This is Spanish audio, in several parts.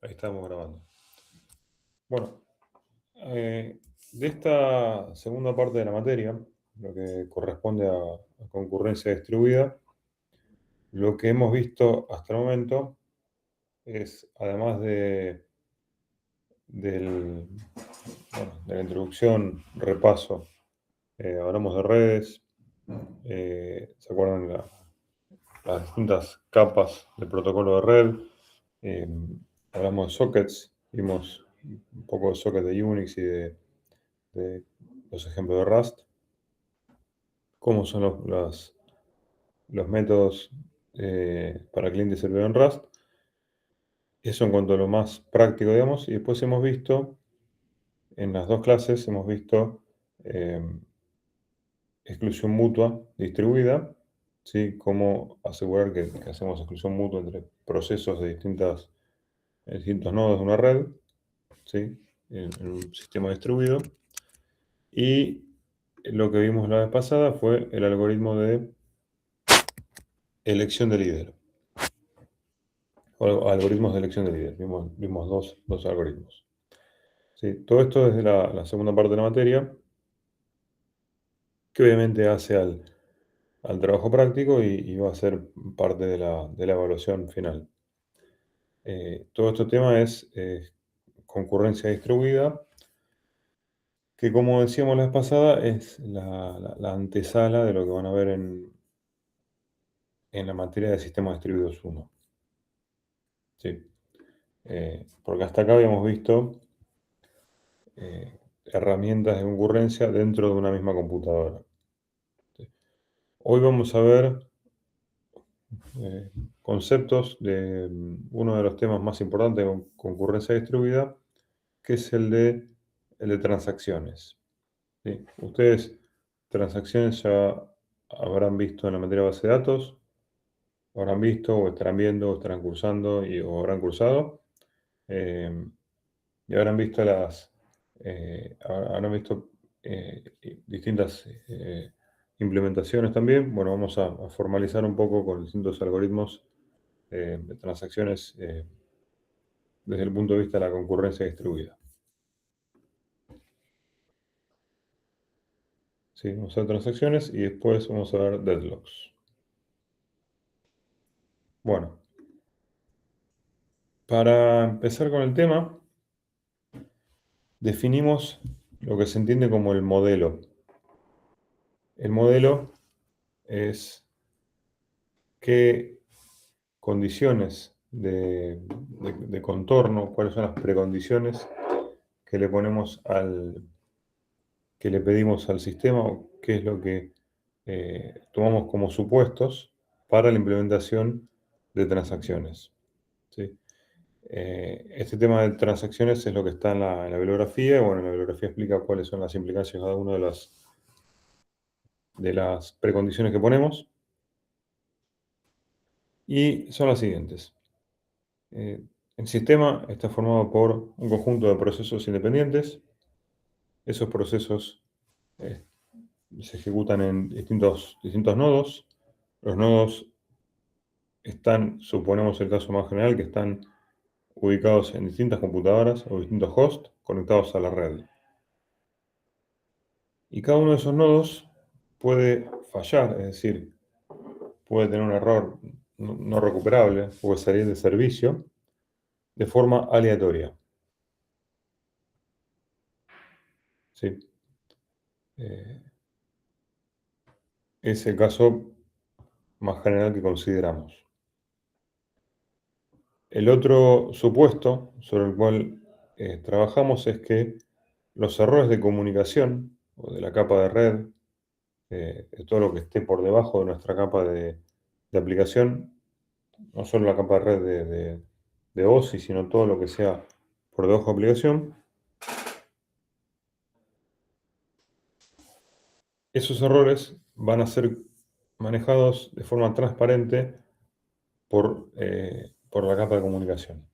Ahí estamos grabando. Bueno, de esta segunda parte de la materia, lo que corresponde a concurrencia distribuida, lo que hemos visto hasta el momento es, además del, de la introducción, repaso, hablamos de redes, ¿se acuerdan las distintas capas del protocolo de red? Eh, Hablamos de sockets, vimos un poco de sockets de Unix y de los ejemplos de Rust, cómo son los métodos para cliente y servidor en Rust. Eso en cuanto a lo más práctico, digamos. Y después hemos visto, en las dos clases, hemos visto eh, exclusión mutua distribuida, ¿sí? Cómo asegurar que hacemos exclusión mutua entre procesos de distintos nodos de una red, ¿sí? En un sistema distribuido. Y lo que vimos la vez pasada fue el algoritmo de elección de líder. O algoritmos de elección de líder. Vimos dos algoritmos. Sí, todo esto desde la segunda parte de la materia, que obviamente hace al trabajo práctico y va a ser parte de la evaluación final. Todo este tema es concurrencia distribuida, que como decíamos la vez pasada, es la antesala de lo que van a ver en la materia de sistemas distribuidos 1. Sí. Porque hasta acá habíamos visto herramientas de concurrencia dentro de una misma computadora. Sí. Hoy vamos a ver conceptos de uno de los temas más importantes de concurrencia distribuida, que es el de transacciones. ¿Sí? Ustedes transacciones ya habrán visto en la materia de base de datos, habrán visto o estarán viendo o estarán cursando o habrán cursado. Y habrán visto habrán visto distintas implementaciones también. Bueno, vamos a formalizar un poco con distintos algoritmos de transacciones desde el punto de vista de la concurrencia distribuida. Sí, vamos a ver transacciones y después vamos a ver deadlocks. Bueno, para empezar con el tema, definimos lo que se entiende como el modelo. El modelo es qué condiciones de contorno, cuáles son las precondiciones que le ponemos que le pedimos al sistema, o qué es lo que tomamos como supuestos para la implementación de transacciones. ¿Sí? Este tema de transacciones es lo que está en la bibliografía. Bueno, la bibliografía explica cuáles son las implicancias de cada una de las precondiciones que ponemos. Y son las siguientes. El sistema está formado por un conjunto de procesos independientes. Esos procesos eh, se ejecutan en distintos nodos. Los nodos están, suponemos el caso más general, que están ubicados en distintas computadoras o distintos hosts conectados a la red. Y cada uno de esos nodos puede fallar, es decir, puede tener un error no recuperable, puede salir de servicio de forma aleatoria. ¿Sí? Es el caso más general que consideramos. El otro supuesto sobre el cual trabajamos es que los errores de comunicación o de la capa de red, de todo lo que esté por debajo de nuestra capa de aplicación, no solo la capa de red de OSI, sino todo lo que sea por debajo de aplicación, esos errores van a ser manejados de forma transparente por la capa de comunicación.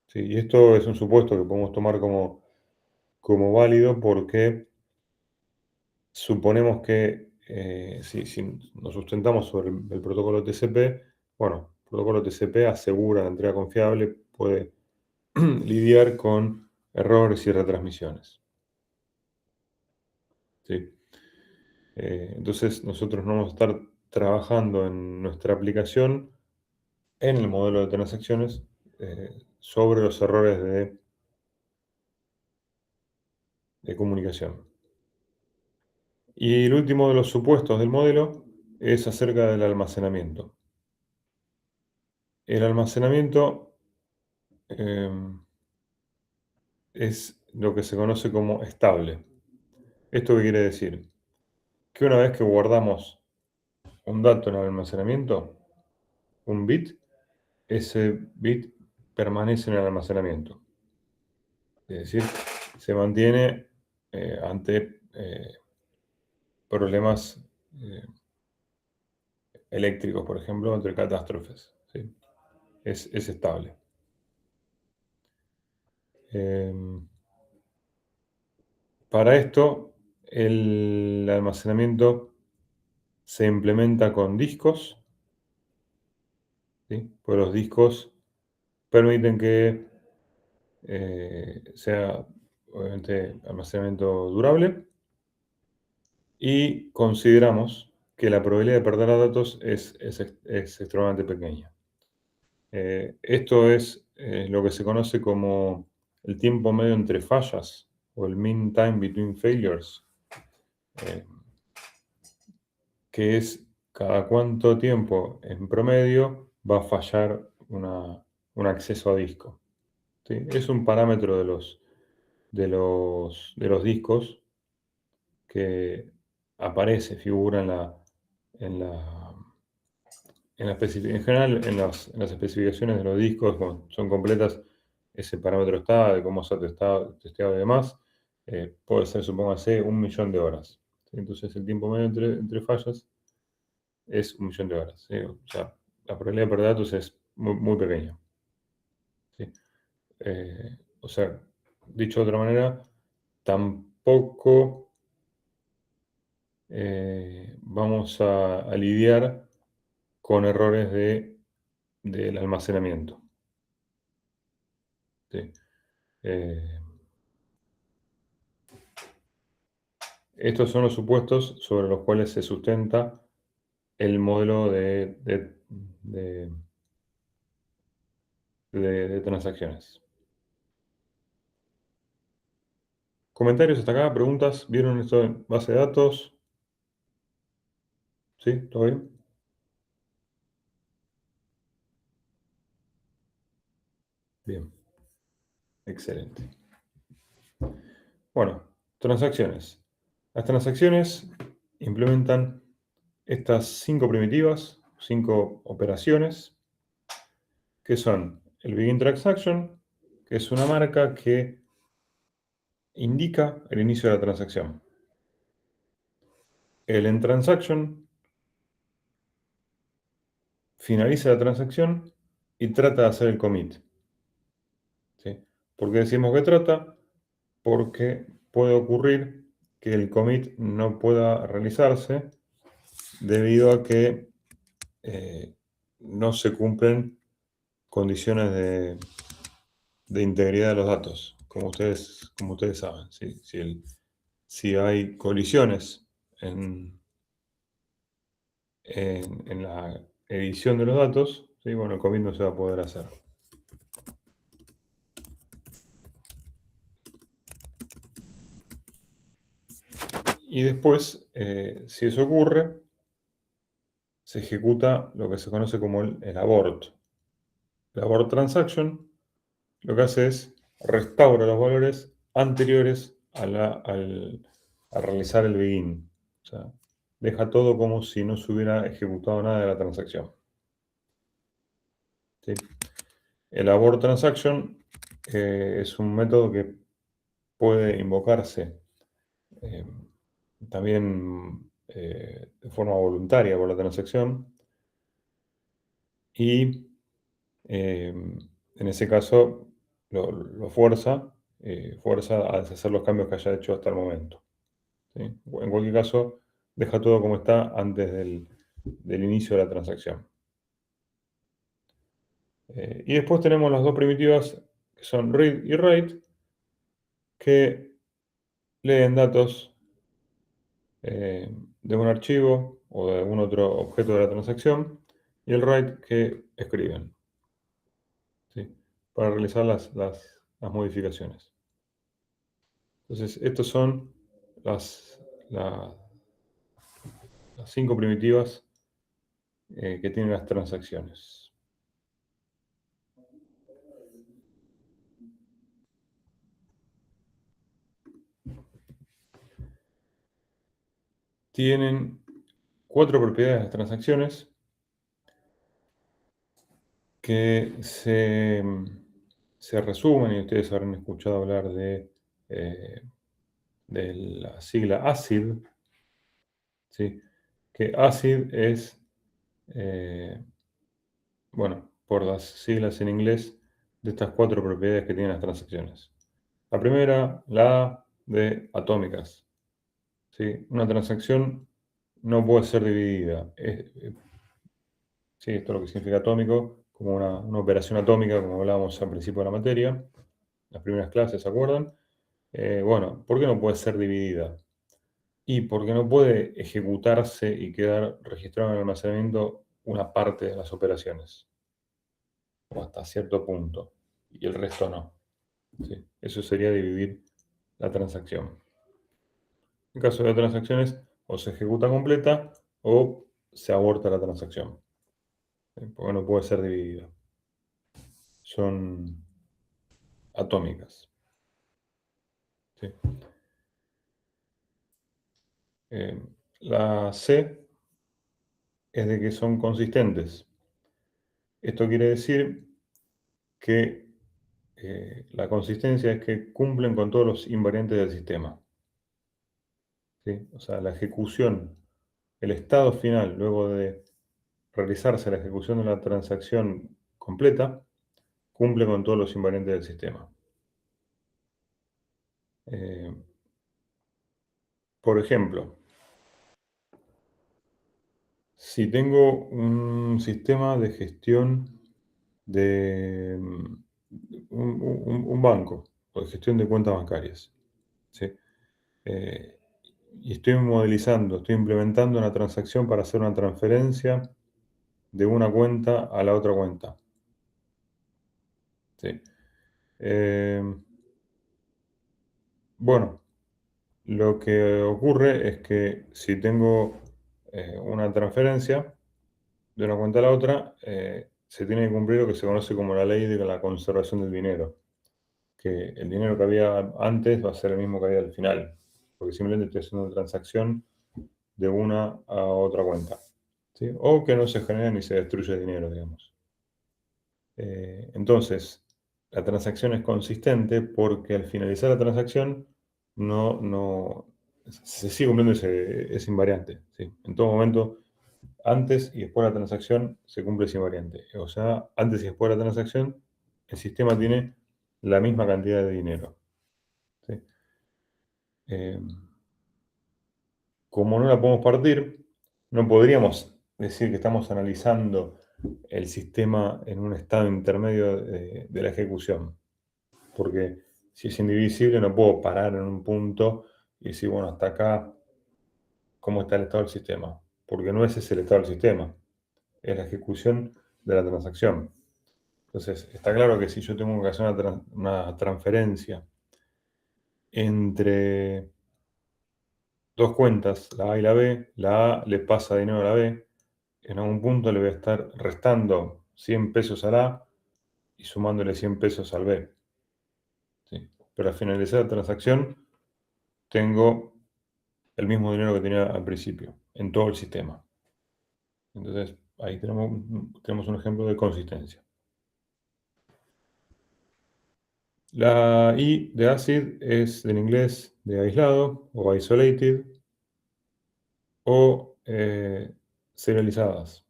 ¿Sí? Y esto es un supuesto que podemos tomar como válido porque suponemos que si nos sustentamos sobre el protocolo TCP, bueno, el protocolo TCP asegura la entrega confiable puede lidiar con errores y retransmisiones. ¿Sí? Entonces nosotros no vamos a estar trabajando en nuestra aplicación en el modelo de transacciones sobre los errores de comunicación. Y el último de los supuestos del modelo es acerca del almacenamiento. El almacenamiento es lo que se conoce como estable. ¿Esto qué quiere decir? Que una vez que guardamos un dato en el almacenamiento, un bit, ese bit permanece en el almacenamiento. Es decir, se mantiene ante problemas eléctricos, por ejemplo, entre catástrofes. ¿Sí? Es estable. Para esto, el almacenamiento se implementa con discos, ¿sí? Pues los discos permiten que sea, obviamente, almacenamiento durable y consideramos que la probabilidad de perder datos es extremadamente pequeña. Esto es lo que se conoce como el tiempo medio entre fallas o el mean time between failures, eh, que es cada cuánto tiempo en promedio va a fallar un acceso a disco. ¿Sí? Es un parámetro de los discos que aparece, figura en la, en general en las especificaciones de los discos, cuando son completas, ese parámetro está, de cómo se ha testeado y demás, puede ser, supóngase, 1.000.000 de horas. ¿Sí? Entonces el tiempo medio entre fallas es 1.000.000 de horas. ¿Sí? O sea, la probabilidad de perder datos es muy, muy pequeña. ¿Sí? O sea, dicho de otra manera, tampoco vamos a lidiar con errores del almacenamiento. ¿Sí? Eh, Estos son los supuestos sobre los cuales se sustenta el modelo de transacciones. ¿Comentarios hasta acá? ¿Preguntas? ¿Vieron esto en base de datos? ¿Sí? ¿Todo bien? Bien, excelente. Bueno, transacciones. Las transacciones implementan estas 5 primitivas, 5 operaciones, que son el Begin Transaction, que es una marca que indica el inicio de la transacción. El End Transaction finaliza la transacción y trata de hacer el commit. ¿Sí? ¿Por qué decimos que trata? Porque puede ocurrir que el commit no pueda realizarse debido a que no se cumplen condiciones de integridad de los datos, como ustedes saben. ¿Sí? Si hay colisiones en la edición de los datos, ¿sí? Bueno, el commit no se va a poder hacer. Y después, si eso ocurre, se ejecuta lo que se conoce como el abort. El abort transaction lo que hace es restaura los valores anteriores a realizar el begin. O sea, deja todo como si no se hubiera ejecutado nada de la transacción. ¿Sí? El abort transaction es un método que puede invocarse también de forma voluntaria por la transacción y en ese caso lo fuerza a deshacer los cambios que haya hecho hasta el momento. ¿Sí? En cualquier caso, deja todo como está antes del inicio de la transacción. Y después tenemos las dos primitivas que son read y write, que leen datos de un archivo o de algún otro objeto de la transacción, y el write que escriben, ¿sí? Para realizar las modificaciones. Entonces, estas son las, la- las cinco primitivas que tienen las transacciones. Tienen cuatro propiedades las transacciones que se resumen, y ustedes habrán escuchado hablar eh, de la sigla ACID, ¿sí? Que ACID es, eh, bueno, por las siglas en inglés de estas cuatro propiedades que tienen las transacciones. La primera, la A de atómicas, ¿sí? Una transacción no puede ser dividida. Sí, esto es lo que significa atómico, como una operación atómica, como hablábamos al principio de la materia, las primeras clases, ¿se acuerdan? Bueno, ¿por qué no puede ser dividida? Y porque no puede ejecutarse y quedar registrado en el almacenamiento una parte de las operaciones, o hasta cierto punto, y el resto no. ¿Sí? Eso sería dividir la transacción. En caso de transacciones, o se ejecuta completa o se aborta la transacción, ¿sí? Porque no puede ser dividida. Son atómicas. ¿Sí? Eh, la C es de que son consistentes. Esto quiere decir que la consistencia es que cumplen con todos los invariantes del sistema, ¿sí? O sea, la ejecución, el estado final, luego de realizarse la ejecución de la transacción completa, cumple con todos los invariantes del sistema. Eh, por ejemplo, si tengo un sistema de gestión de un banco, o de gestión de cuentas bancarias, ¿sí? Eh, y estoy modelizando, estoy implementando una transacción para hacer una transferencia de una cuenta a la otra cuenta, ¿sí? Eh, bueno, lo que ocurre es que si tengo una transferencia de una cuenta a la otra, se tiene que cumplir lo que se conoce como la ley de la conservación del dinero, que el dinero que había antes va a ser el mismo que había al final, porque simplemente estoy haciendo una transacción de una a otra cuenta, ¿sí? O que no se genera ni se destruye dinero, digamos. Entonces, la transacción es consistente porque al finalizar la transacción no se sigue cumpliendo ese invariante, ¿sí? En todo momento, antes y después de la transacción, se cumple ese invariante. O sea, antes y después de la transacción, el sistema tiene la misma cantidad de dinero, ¿sí? Eh, Como no la podemos partir, no podríamos decir que estamos analizando el sistema en un estado intermedio de la ejecución, porque si es indivisible no puedo parar en un punto y decir, bueno, hasta acá, ¿cómo está el estado del sistema? Porque no ese es el estado del sistema, es la ejecución de la transacción. Entonces, está claro que si yo tengo que hacer una transferencia entre dos cuentas, la A y la A le pasa dinero a la B, en algún punto le voy a estar restando 100 pesos a la A y sumándole 100 pesos al B, ¿sí? Pero al finalizar la transacción tengo el mismo dinero que tenía al principio, en todo el sistema. Entonces, ahí tenemos un ejemplo de consistencia. La I de acid es del inglés de aislado o isolated o serializadas,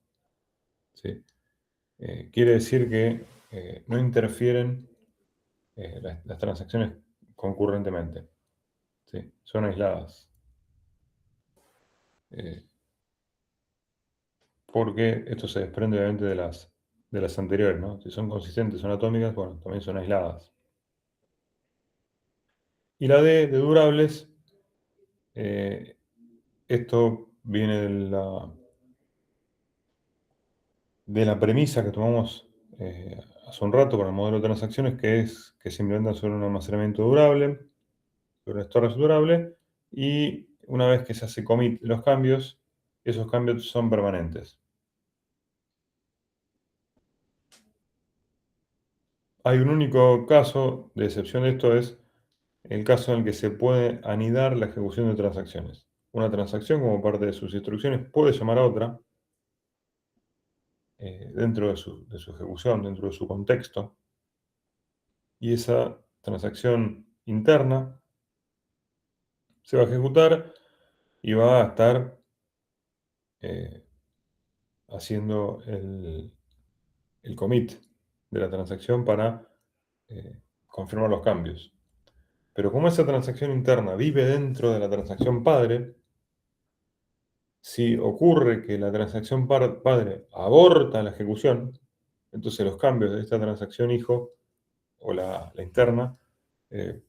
¿sí? Quiere decir que no interfieren las transacciones concurrentemente, ¿sí? Son aisladas. Eh, Porque esto se desprende obviamente de las de las anteriores, ¿no? Si son consistentes, son atómicas, bueno, también son aisladas. Y la D de durables, eh, esto viene de la premisa que tomamos hace un rato para el modelo de transacciones, que es que se implementan sobre un almacenamiento durable, sobre un storage durable, y una vez que se hace commit de los cambios, esos cambios son permanentes. Hay un único caso de excepción de esto, es el caso en el que se puede anidar la ejecución de transacciones. Una transacción, como parte de sus instrucciones, puede llamar a otra dentro de su ejecución, dentro de su contexto, y esa transacción interna se va a ejecutar y va a estar eh, haciendo el commit de la transacción para confirmar los cambios. Pero como esa transacción interna vive dentro de la transacción padre, si ocurre que la transacción padre aborta la ejecución, entonces los cambios de esta transacción hijo o la interna eh,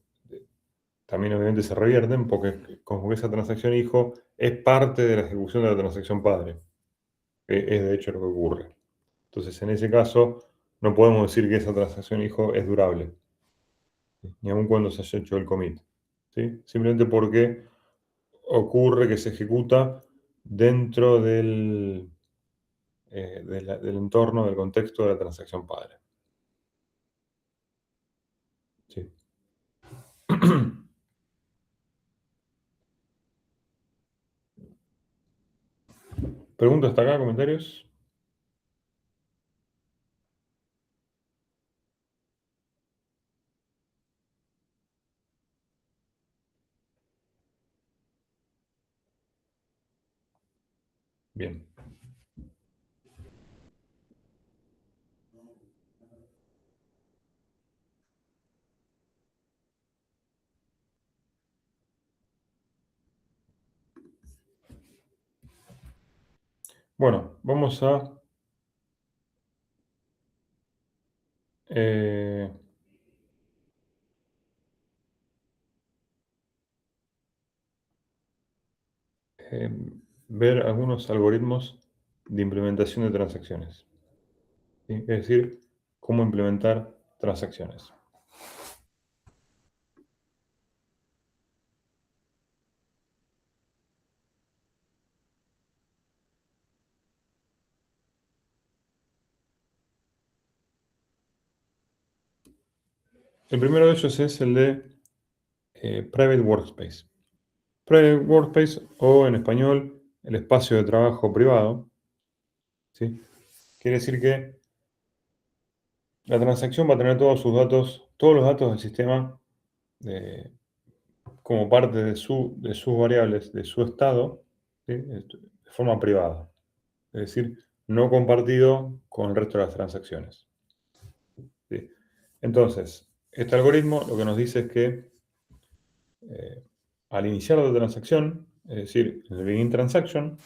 también obviamente se revierten porque como que esa transacción hijo es parte de la ejecución de la transacción padre. Es de hecho lo que ocurre. Entonces en ese caso no podemos decir que esa transacción hijo es durable, ni aun cuando se haya hecho el commit. ¿Sí? Simplemente porque ocurre que se ejecuta dentro del entorno, del contexto de la transacción padre. Sí. ¿Preguntas hasta acá? ¿Comentarios? Bien. Bueno, vamos a eh, ver algunos algoritmos de implementación de transacciones. ¿Sí? Es decir, cómo implementar transacciones. El primero de ellos es el de Private Workspace. Private Workspace, o en español, el espacio de trabajo privado, ¿sí? Quiere decir que la transacción va a tener todos sus datos, todos los datos del sistema, eh, como parte de sus variables, de su estado, ¿sí? De forma privada. Es decir, no compartido con el resto de las transacciones. ¿Sí? Entonces, este algoritmo lo que nos dice es que al iniciar la transacción, es decir, en el begin transaction,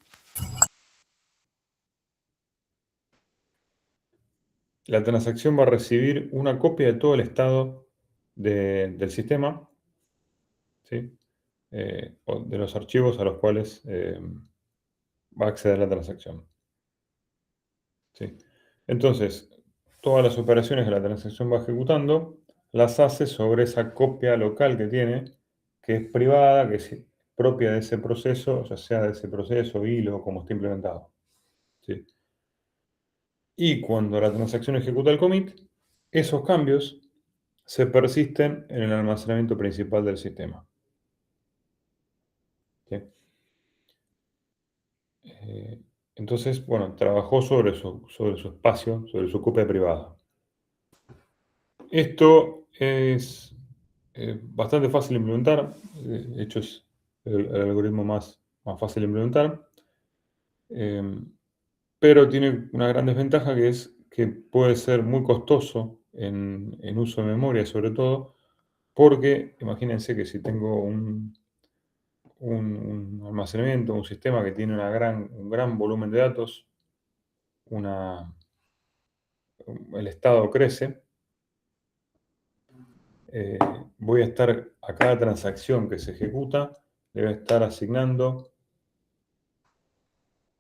la transacción va a recibir una copia de todo el estado del sistema, ¿sí? O de los archivos a los cuales va a acceder la transacción. ¿Sí? Entonces, todas las operaciones que la transacción va ejecutando las hace sobre esa copia local que tiene, que es privada, que es propia de ese proceso, ya sea de ese proceso, hilo, como está implementado. ¿Sí? Y cuando la transacción ejecuta el commit, esos cambios se persisten en el almacenamiento principal del sistema. ¿Sí? Eh, entonces, bueno, trabajó sobre su espacio, sobre su copia privada. Esto es bastante fácil de implementar, de hecho es el algoritmo más fácil de implementar, pero tiene una gran desventaja que es que puede ser muy costoso en uso de memoria, sobre todo, porque imagínense que si tengo un almacenamiento, un sistema que tiene un gran volumen de datos, una el estado crece, voy a estar a cada transacción que se ejecuta, le voy a estar asignando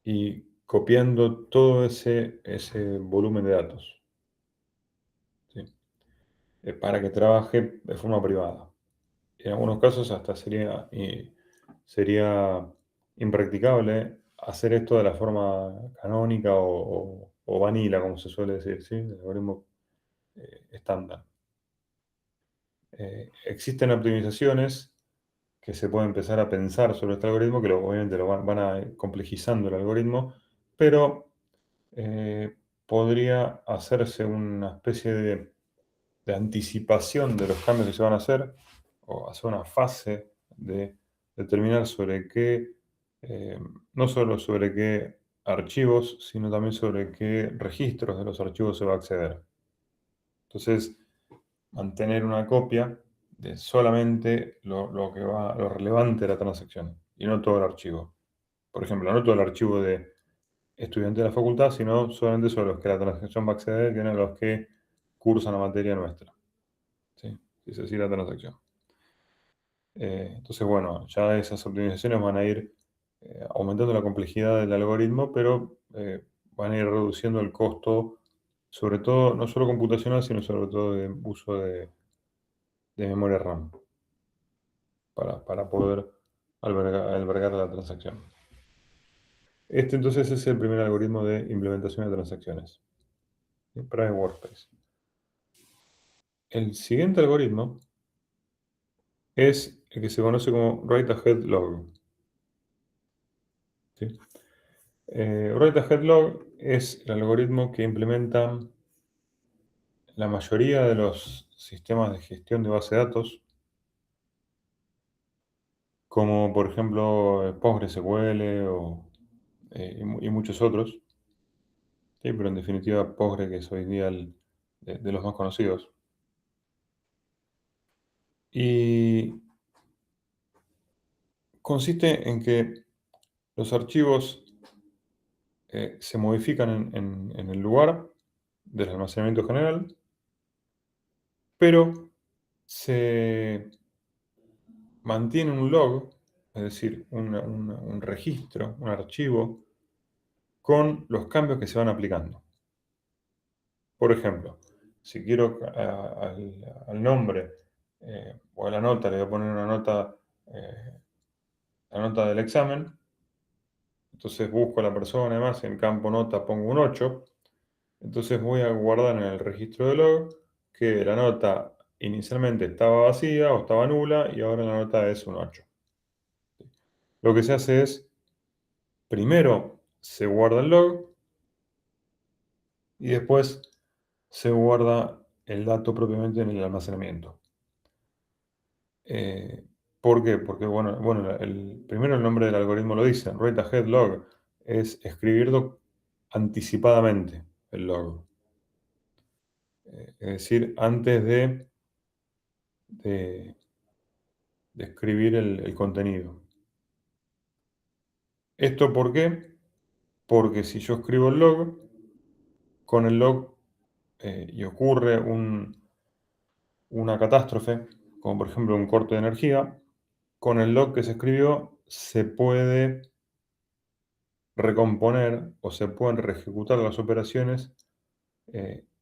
y copiando todo ese volumen de datos, ¿sí? Para que trabaje de forma privada. En algunos casos hasta sería impracticable hacer esto de la forma canónica o vanilla, como se suele decir, ¿sí? El algoritmo estándar. Existen optimizaciones que se puede empezar a pensar sobre este algoritmo, que obviamente van a complejizando el algoritmo, pero podría hacerse una especie de anticipación de los cambios que se van a hacer, o hacer una fase de determinar sobre qué, eh, no solo sobre qué archivos, sino también sobre qué registros de los archivos se va a acceder. Entonces, mantener una copia de solamente lo relevante de la transacción y no todo el archivo. Por ejemplo, no todo el archivo de estudiante de la facultad, sino solamente sobre los que la transacción va a acceder, que son los que cursan la materia nuestra. ¿Sí? Es decir, la transacción. Entonces, bueno, ya esas optimizaciones van a ir aumentando la complejidad del algoritmo, pero van a ir reduciendo el costo, sobre todo, no solo computacional, sino sobre todo de uso de memoria RAM, para poder albergar la transacción. Este entonces es el primer algoritmo de implementación de transacciones, ¿sí? Para el Workspace. El siguiente algoritmo es el que se conoce como Write Ahead Log, ¿sí? Write Ahead Log es el algoritmo que implementan la mayoría de los sistemas de gestión de base de datos, como por ejemplo PostgreSQL y muchos otros, ¿sí? Pero en definitiva Postgre, que es hoy día de los más conocidos. Y consiste en que los archivos se modifican en el lugar del almacenamiento general, pero se mantiene un log, es decir, un registro, un archivo, con los cambios que se van aplicando. Por ejemplo, si quiero al nombre o a la nota, le voy a poner una nota, la nota del examen, entonces busco a la persona, además en campo nota pongo un 8, entonces voy a guardar en el registro de log que la nota inicialmente estaba vacía o estaba nula y ahora la nota es un 8. Lo que se hace es, primero se guarda el log y después se guarda el dato propiamente en el almacenamiento. Eh, ¿Por qué? Porque, bueno, primero el nombre del algoritmo lo dice, Write Ahead Log, es escribirlo anticipadamente el log. Es decir, antes de, de escribir el contenido. ¿Esto por qué? Porque si yo escribo el log, con el log y ocurre una catástrofe, como por ejemplo un corte de energía, con el log que se escribió se puede recomponer o se pueden reejecutar las operaciones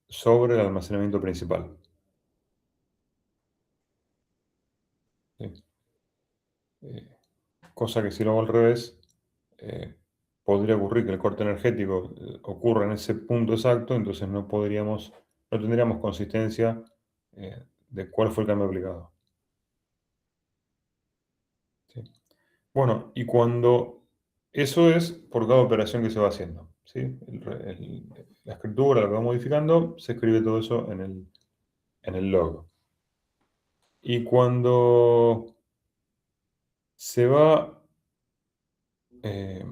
sobre el almacenamiento principal, ¿sí? Eh, Cosa que si lo hago al revés, eh, podría ocurrir que el corte energético ocurra en ese punto exacto, entonces no tendríamos consistencia de cuál fue el cambio aplicado, ¿sí? Bueno, y cuando eso es por cada operación que se va haciendo, ¿sí? La escritura, lo que va modificando, se escribe todo eso en el log. Y cuando se va, eh,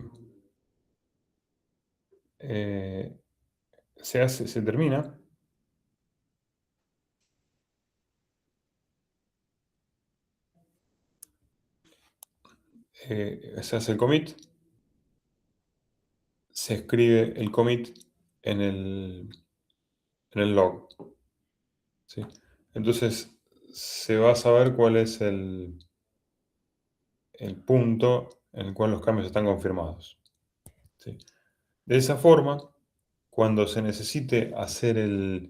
eh, se termina, se hace el commit, se escribe el commit en el, en el log. ¿Sí? Entonces se va a saber cuál es el punto en el cual los cambios están confirmados. ¿Sí? De esa forma, cuando se necesite hacer el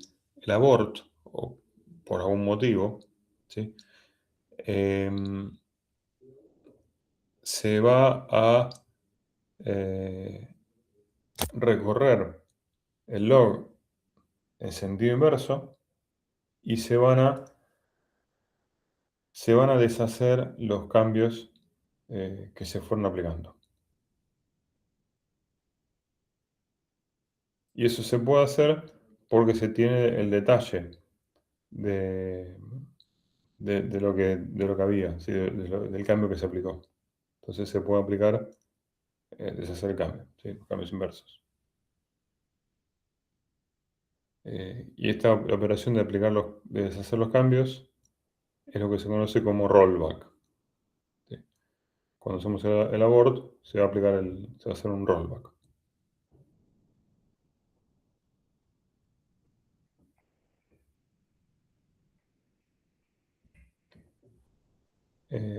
abort, o por algún motivo, ¿sí? Em, se va a eh, recorrer el log en sentido inverso y se van a deshacer los cambios que se fueron aplicando. Y eso se puede hacer porque se tiene el detalle de, de lo que había, ¿sí? Del cambio que se aplicó. Entonces se puede aplicar, deshacer el cambio, ¿sí? Los cambios inversos. Y esta operación de deshacer los cambios es lo que se conoce como rollback, ¿sí? Cuando hacemos el abort, se va a hacer un rollback.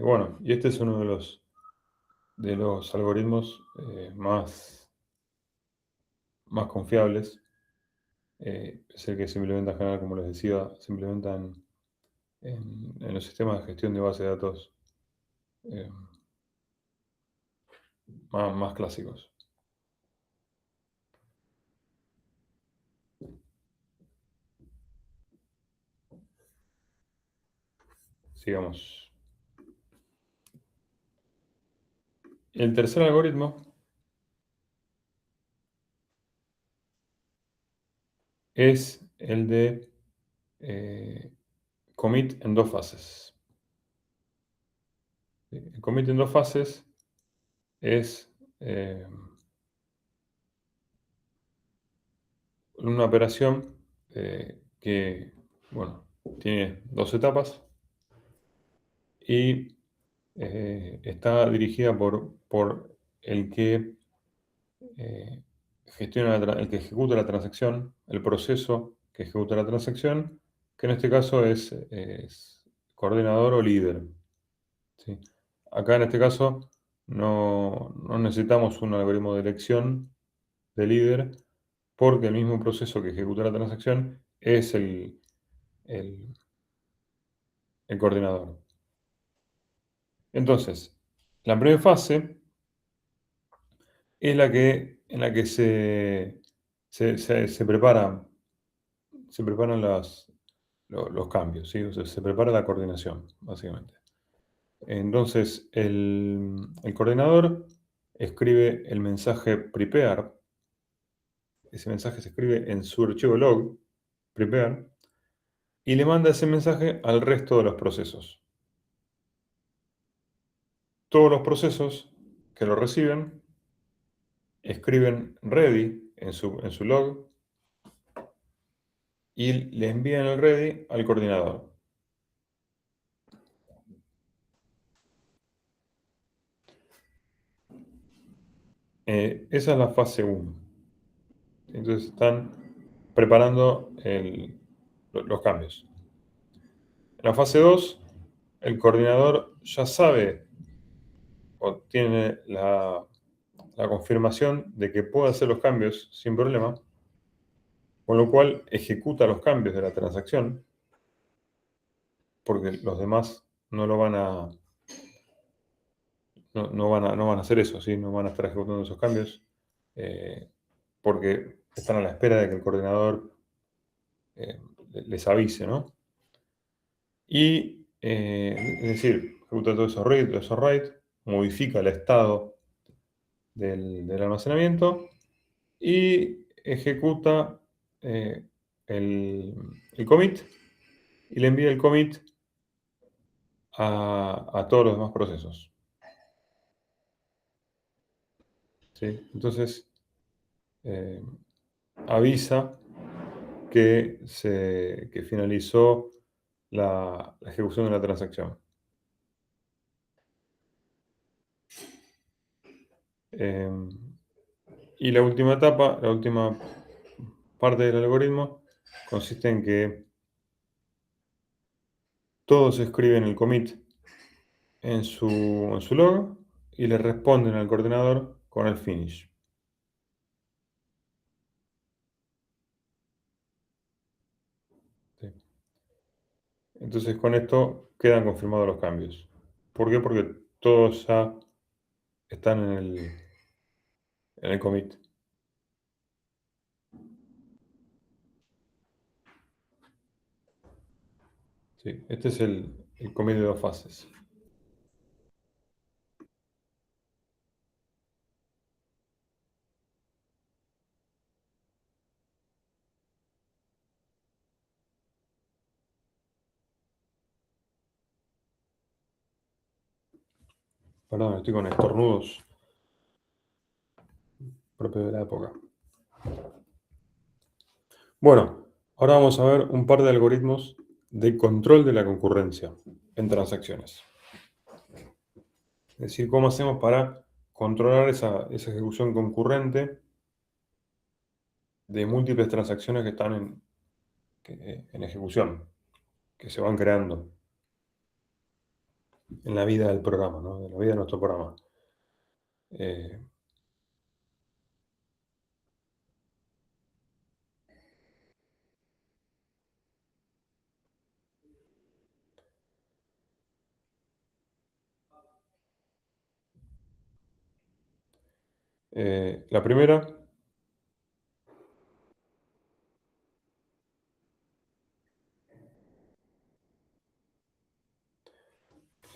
Bueno, y este es uno de los algoritmos más confiables. Es el que se implementa en general, como les decía, se implementa en los sistemas de gestión de base de datos eh, más clásicos. Sigamos. El tercer algoritmo es el de commit en dos fases. El commit en dos fases es una operación que, bueno, tiene dos etapas y está dirigida por el que eh, el que ejecuta la transacción, el proceso que ejecuta la transacción, que en este caso es coordinador o líder, ¿sí? Acá en este caso no necesitamos un algoritmo de elección de líder, porque el mismo proceso que ejecuta la transacción es el- el coordinador. Entonces, la primera fase es en la que se preparan los cambios, ¿sí? O sea, se prepara la coordinación, básicamente. Entonces, el coordinador escribe el mensaje prepare. Ese mensaje se escribe en su archivo log, prepare, y le manda ese mensaje al resto de los procesos. Todos los procesos que lo reciben escriben ready en su log y le envían el ready al coordinador. Esa es la fase 1. Entonces están preparando los cambios. En la fase 2, el coordinador ya sabe o tiene la confirmación de que puede hacer los cambios sin problema, con lo cual ejecuta los cambios de la transacción, porque los demás no van a hacer eso, ¿sí? No van a estar ejecutando esos cambios, eh, porque están a la espera de que el coordinador eh, les avise, ¿no? Y, es decir, ejecuta todos esos read, todos esos write, modifica el estado del almacenamiento y ejecuta eh, el commit y le envía el commit a todos los demás procesos, ¿sí? Entonces, eh, avisa que finalizó la ejecución de la transacción. Y la última etapa, la última parte del algoritmo, consiste en que todos escriben el commit en su log y le responden al coordinador con el finish. ¿Sí? Entonces con esto quedan confirmados los cambios. ¿Por qué? Porque todos ya están en el commit. ¿Sí? Este es el commit de dos fases. Perdón, estoy con estornudos propios de la época. Bueno, ahora vamos a ver un par de algoritmos de control de la concurrencia en transacciones. Es decir, cómo hacemos para controlar esa ejecución concurrente de múltiples transacciones que están en ejecución, que se van creando en la vida del programa, ¿no? En la vida de nuestro programa. Eh, la primera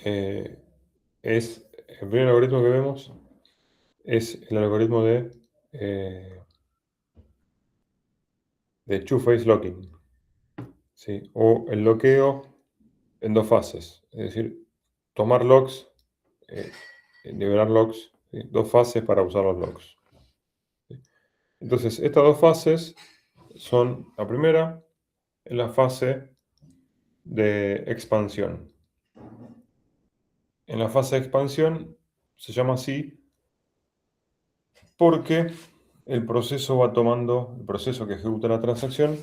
eh, es, el primer algoritmo que vemos es el algoritmo de two-phase locking, ¿sí? O el bloqueo en dos fases, es decir, tomar logs, eh, liberar logs, ¿sí? Dos fases para usar los logs. ¿Sí? Entonces, estas dos fases son, la primera es la fase de expansión. En la fase de expansión se llama así porque el proceso que ejecuta la transacción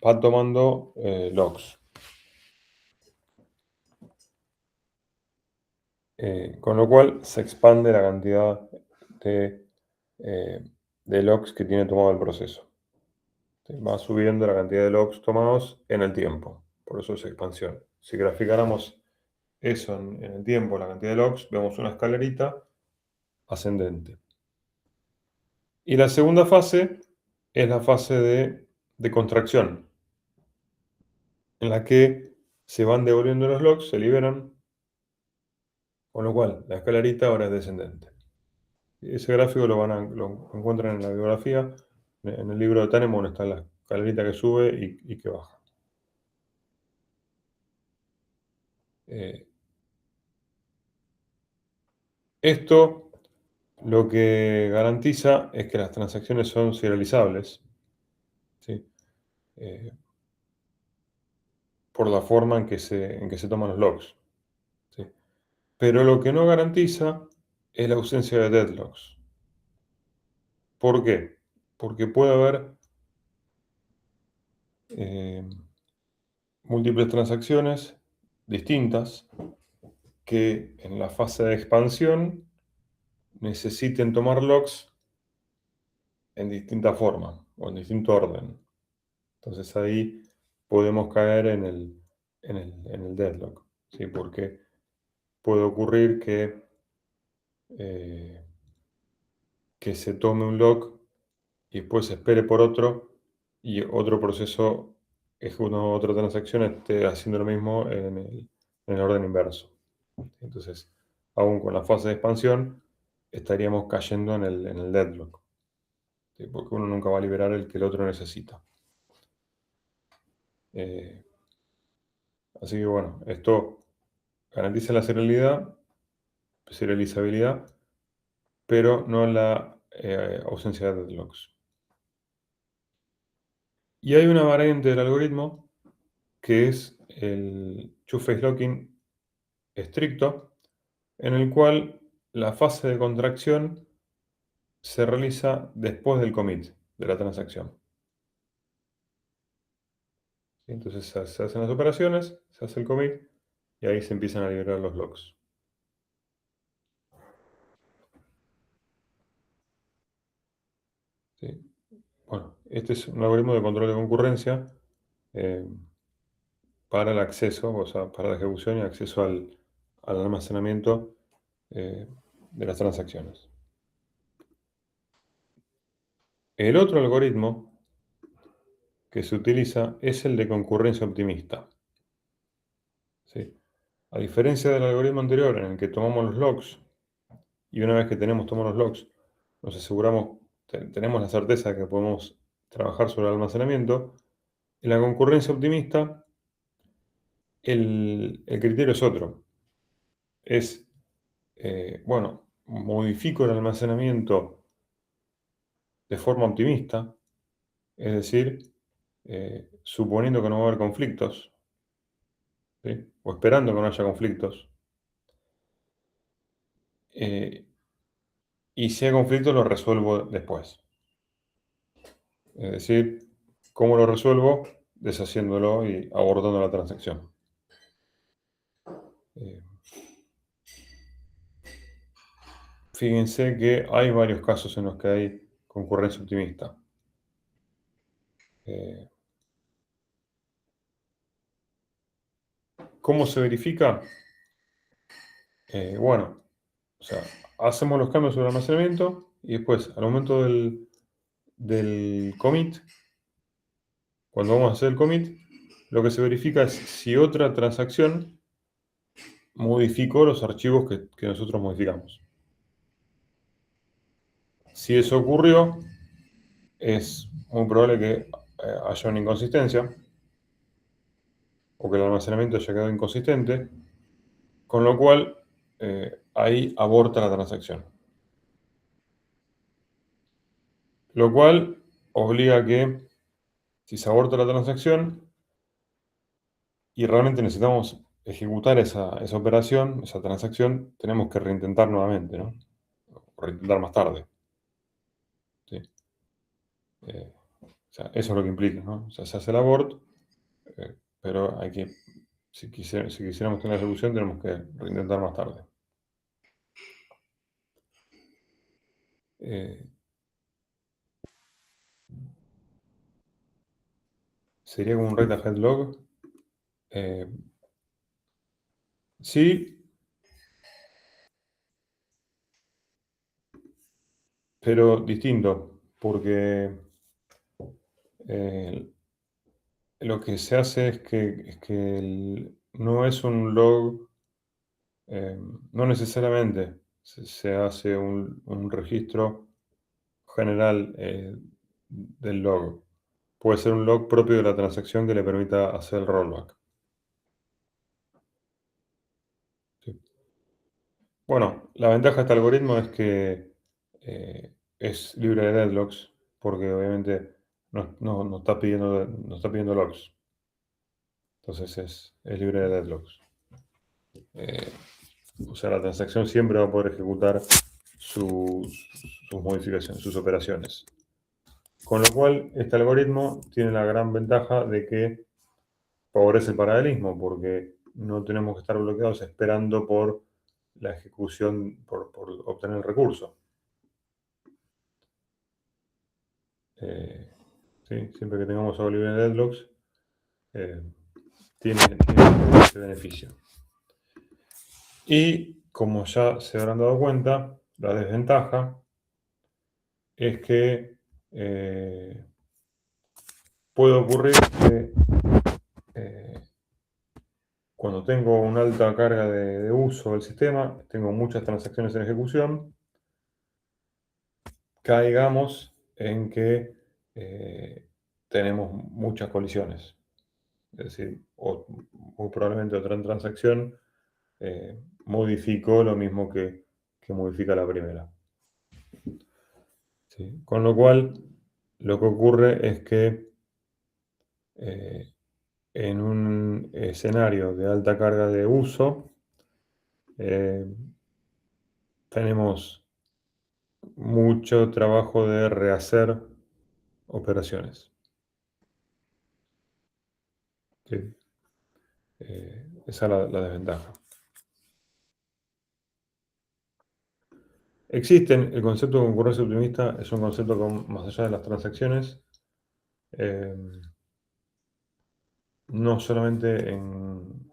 va tomando logs. Con lo cual se expande la cantidad de, eh, de logs que tiene tomado el proceso. ¿Sí? Va subiendo la cantidad de logs tomados en el tiempo. Por eso es expansión. Si graficáramos eso en el tiempo, la cantidad de logs, vemos una escalerita ascendente. Y la segunda fase es la fase de contracción, en la que se van devolviendo los logs, se liberan, con lo cual la escalerita ahora es descendente. Ese gráfico lo encuentran en la bibliografía, en el libro de Kahneman está la escalerita que sube y que baja. Eh, Esto lo que garantiza es que las transacciones son serializables, ¿sí? Eh, por la forma en que se toman los logs, ¿sí? Pero lo que no garantiza es la ausencia de deadlocks. ¿Por qué? Porque puede haber eh, múltiples transacciones distintas que en la fase de expansión necesiten tomar logs en distinta forma o en distinto orden. Entonces ahí podemos caer en el deadlock, ¿sí? Porque puede ocurrir eh, que se tome un log y después se espere por otro y otro proceso ejecutando otra transacción esté haciendo lo mismo en el orden inverso. Entonces, aún con la fase de expansión, estaríamos cayendo en el deadlock, ¿sí? Porque uno nunca va a liberar el que el otro necesita. Eh, Así que bueno, esto garantiza la serializabilidad, pero no la ausencia de deadlocks. Y hay una variante del algoritmo que es el two-phase locking estricto, en el cual la fase de contracción se realiza después del commit de la transacción. ¿sí? Entonces se hacen las operaciones, se hace el commit y ahí se empiezan a liberar los logs. ¿Sí? Bueno, este es un algoritmo de control de concurrencia eh, para el acceso, o sea, para la ejecución y acceso al almacenamiento eh, de las transacciones. El otro algoritmo que se utiliza es el de concurrencia optimista. ¿Sí? A diferencia del algoritmo anterior en el que tomamos los logs y una vez que tomamos los logs, nos aseguramos, tenemos la certeza de que podemos trabajar sobre el almacenamiento, en la concurrencia optimista el criterio es otro. Es, bueno, modifico el almacenamiento de forma optimista, es decir, suponiendo que no va a haber conflictos, ¿sí? O esperando que no haya conflictos. eh, y si hay conflictos, lo resuelvo después. Es decir, ¿cómo lo resuelvo? Deshaciéndolo y abortando la transacción. Eh, Fíjense que hay varios casos en los que hay concurrencia optimista. Eh, ¿Cómo se verifica? Bueno, o sea, hacemos los cambios sobre el almacenamiento y después, al momento del commit, cuando vamos a hacer el commit, lo que se verifica es si otra transacción modificó los archivos que nosotros modificamos. Si eso ocurrió, es muy probable que haya una inconsistencia o que el almacenamiento haya quedado inconsistente, con lo cual ahí aborta la transacción. Lo cual obliga a que, si se aborta la transacción y realmente necesitamos ejecutar esa operación, esa transacción, tenemos que reintentar nuevamente, ¿no? O reintentar más tarde. ¿Sí? O sea, eso es lo que implica, ¿no? O sea, se hace el abort, pero hay que, si quisiéramos tener la solución, tenemos que reintentar más tarde. Eh, Sería como un write ahead log. Eh, sí, pero distinto, porque eh, lo que se hace es que no es un log, no necesariamente se hace un registro general del log. Puede ser un log propio de la transacción que le permita hacer el rollback. ¿Sí? Bueno, la ventaja de este algoritmo es que es libre de deadlocks, porque obviamente no está pidiendo logs. Entonces es libre de deadlocks. Eh, o sea, la transacción siempre va a poder ejecutar sus modificaciones, sus operaciones. Con lo cual, este algoritmo tiene la gran ventaja de que favorece el paralelismo, porque no tenemos que estar bloqueados esperando por la ejecución, por obtener el recurso. ¿Sí? Siempre que tengamos algo libre de deadlocks, eh, tiene ese beneficio. Y como ya se habrán dado cuenta, la desventaja es que puede ocurrir que cuando tengo una alta carga de uso del sistema, tengo muchas transacciones en ejecución, caigamos en que tenemos muchas colisiones. Es decir, muy probablemente otra transacción modificó lo mismo que modifica la primera. ¿Sí? Con lo cual, lo que ocurre es que en un escenario de alta carga de uso, eh, tenemos mucho trabajo de rehacer operaciones. ¿sí? Esa es la desventaja. El concepto de concurrencia optimista es un concepto más allá de las transacciones, eh, no solamente en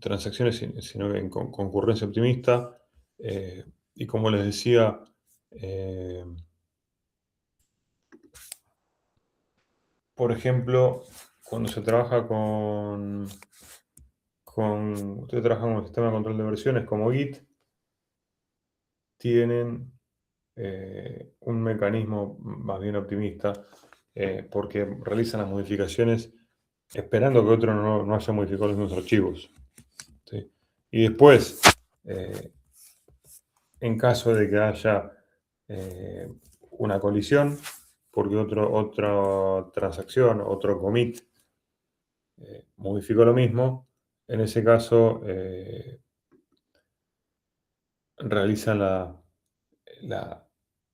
transacciones, sino en concurrencia optimista. Y como les decía, eh, por ejemplo, cuando se trabaja ustedes trabajan con un sistema de control de versiones como Git, tienen un mecanismo más bien optimista, porque realizan las modificaciones esperando que otro no haya modificado los mismos archivos, ¿sí? Y después, en caso de que haya una colisión, porque otra transacción, otro commit modificó lo mismo, en ese caso realizan la,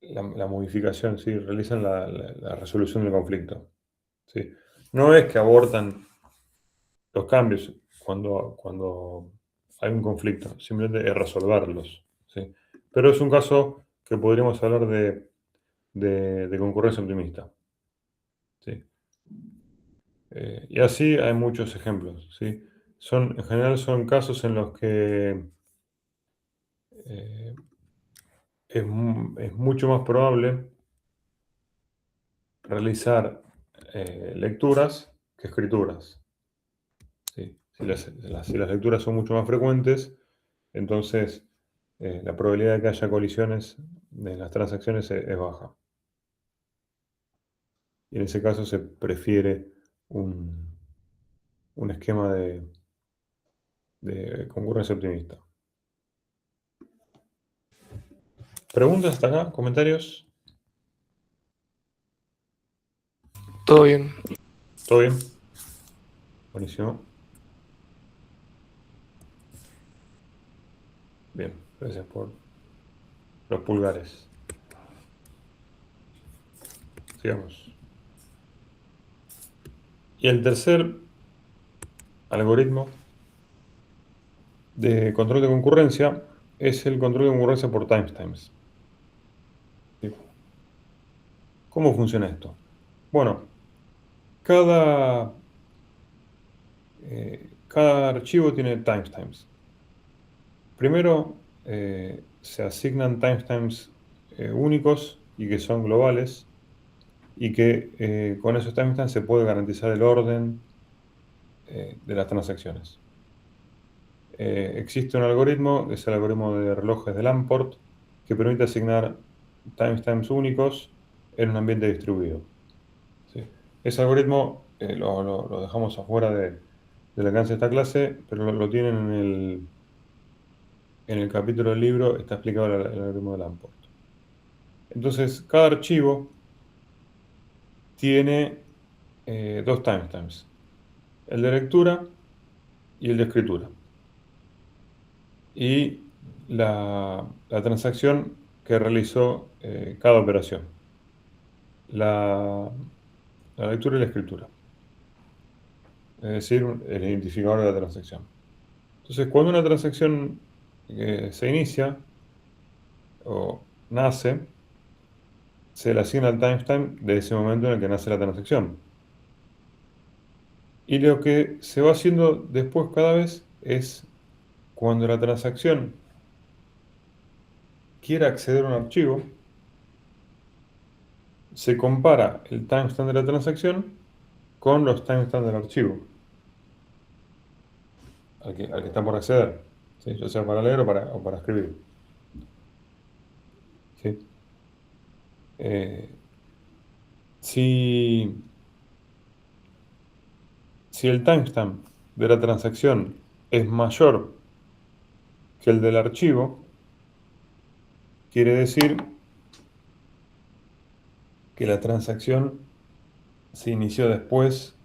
la modificación, ¿sí? Realizan la resolución del conflicto, ¿sí? No es que abortan los cambios cuando hay un conflicto, simplemente es resolverlos, ¿sí? Pero es un caso que podríamos hablar de concurrencia optimista, ¿sí? Y así hay muchos ejemplos, ¿sí? En general son casos en los que eh, es mucho más probable realizar lecturas que escrituras, ¿sí? Si las lecturas son mucho más frecuentes, entonces la probabilidad de que haya colisiones de las transacciones es baja. Y en ese caso se prefiere un, un esquema de concurrencia optimista. ¿Preguntas hasta acá? ¿Comentarios? Todo bien. ¿Todo bien? Buenísimo. Bien, gracias por los pulgares. Sigamos. Y el tercer algoritmo de control de concurrencia es el control de concurrencia por timestamps. ¿Sí? ¿Cómo funciona esto? Bueno, cada, cada archivo tiene timestamps. Primero se asignan timestamps únicos y que son globales, y que con esos timestamps se puede garantizar el orden de las transacciones. Existe un algoritmo, que es el algoritmo de relojes de Lamport, que permite asignar timestamps únicos en un ambiente distribuido, ¿sí? Ese algoritmo lo dejamos afuera del alcance de esta clase, pero lo tienen en el capítulo del libro, está explicado el algoritmo de Lamport. Entonces, cada archivo tiene dos timestamps, el de lectura y el de escritura, y la transacción que realizó cada operación, la, la lectura y la escritura, es decir, el identificador de la transacción. Entonces, cuando una transacción se inicia o nace, se le asigna el timestamp de ese momento en el que nace la transacción. Y lo que se va haciendo después cada vez es, cuando la transacción quiere acceder a un archivo, se compara el timestamp de la transacción con los timestamps del archivo al que está por acceder, ¿sí? Ya sea para leer o para escribir, ¿sí? Eh, si, si el timestamp de la transacción es mayor que el del archivo, quiere decir que la transacción se inició después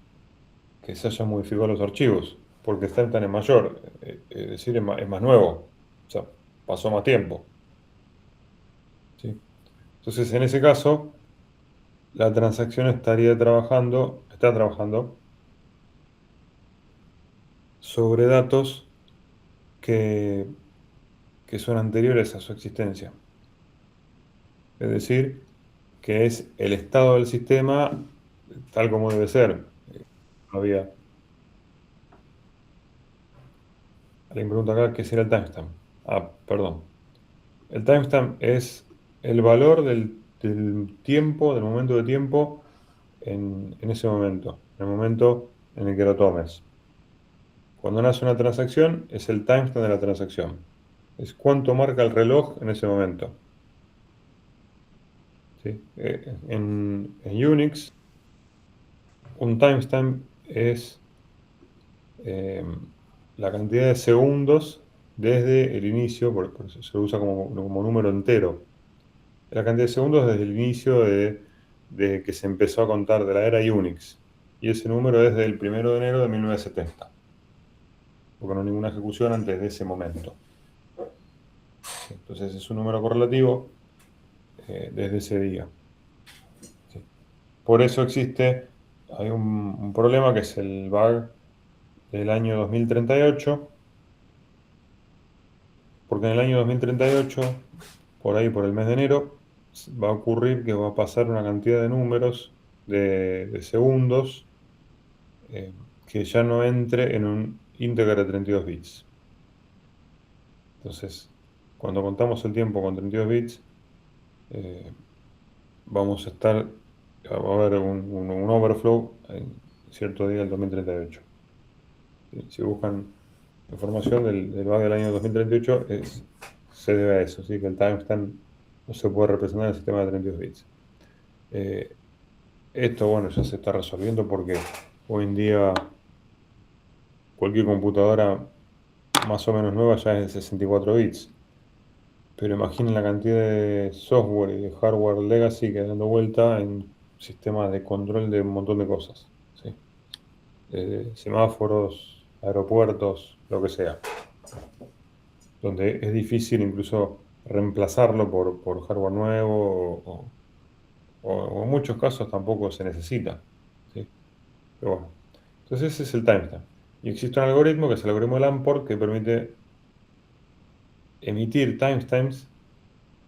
que se hayan modificado los archivos, porque el timestamp es mayor, es decir, es más nuevo, o sea, pasó más tiempo, ¿sí? Entonces, en ese caso, la transacción está trabajando sobre datos que, que son anteriores a su existencia. Es decir, que es el estado del sistema tal como debe ser. Había alguien pregunta acá qué será el timestamp. Ah, perdón. El timestamp es el valor del tiempo, del momento de tiempo en ese momento, en el momento en el que lo tomes. Cuando nace una transacción, es el timestamp de la transacción. Es cuánto marca el reloj en ese momento. ¿Sí? En Unix, un timestamp es eh, la cantidad de segundos desde el inicio, por eso se usa como número entero. La cantidad de segundos desde el inicio de que se empezó a contar de la era Unix. Y ese número es del 1 de enero de 1970, porque no hay ninguna ejecución antes de ese momento. Entonces es un número correlativo desde ese día. ¿Sí? Por eso hay un problema que es el bug del año 2038, porque en el año 2038, por ahí por el mes de enero, va a ocurrir que va a pasar una cantidad de números, de segundos, eh, que ya no entre en un íntegro de 32 bits. Entonces, cuando contamos el tiempo con 32 bits, eh, vamos a va a haber un overflow en cierto día del 2038. Si buscan información del bug del año 2038, se debe a eso, ¿sí? Que el timestamp no se puede representar en el sistema de 32 bits. Eh, Esto, bueno, ya se está resolviendo porque hoy en día cualquier computadora más o menos nueva ya es de 64 bits. Pero imaginen la cantidad de software y de hardware legacy que hay dando vuelta en sistemas de control de un montón de cosas, ¿sí? Desde semáforos, aeropuertos, lo que sea. Donde es difícil incluso reemplazarlo por hardware nuevo o en muchos casos tampoco se necesita, ¿sí? Pero bueno, entonces ese es el timestamp. Y existe un algoritmo que es el algoritmo de Lamport que permite emitir timestamps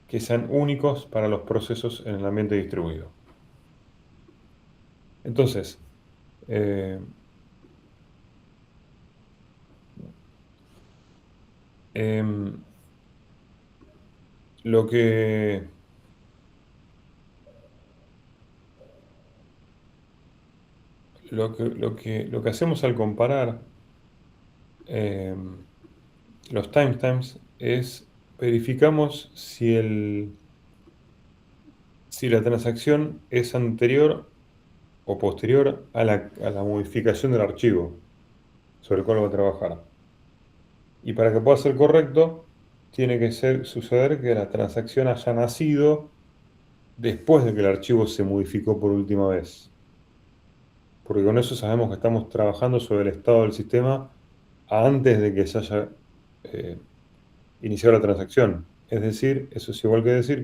que sean únicos para los procesos en el ambiente distribuido. Entonces, eh, em, lo que, lo que hacemos al comparar em, los timestamps es verificamos si la transacción es anterior o posterior a la modificación del archivo sobre el cual va a trabajar. Y para que pueda ser correcto, tiene que suceder que la transacción haya nacido después de que el archivo se modificó por última vez. Porque con eso sabemos que estamos trabajando sobre el estado del sistema antes de que se haya eh, iniciado la transacción. Es decir, eso es igual que decir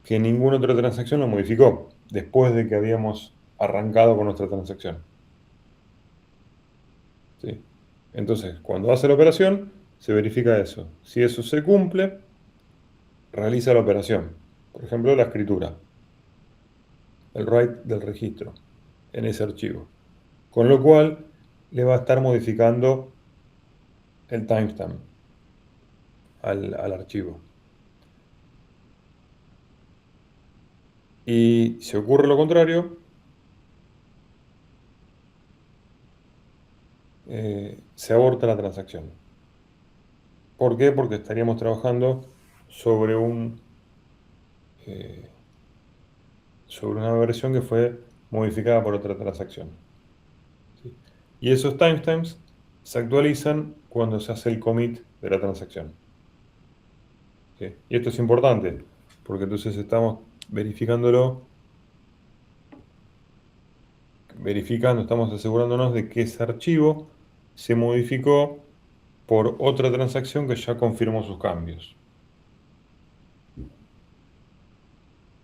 que ninguna otra transacción lo modificó después de que habíamos arrancado con nuestra transacción. ¿Sí? Entonces, cuando hace la operación, se verifica eso. Si eso se cumple, realiza la operación. Por ejemplo, la escritura, el write del registro en ese archivo. Con lo cual, le va a estar modificando el timestamp al archivo. Y si ocurre lo contrario, se aborta la transacción. ¿Por qué? Porque estaríamos trabajando sobre eh, sobre una versión que fue modificada por otra transacción. ¿Sí? Y esos timestamps se actualizan cuando se hace el commit de la transacción. ¿Sí? Y esto es importante, porque entonces estamos estamos asegurándonos de que ese archivo se modificó por otra transacción que ya confirmó sus cambios.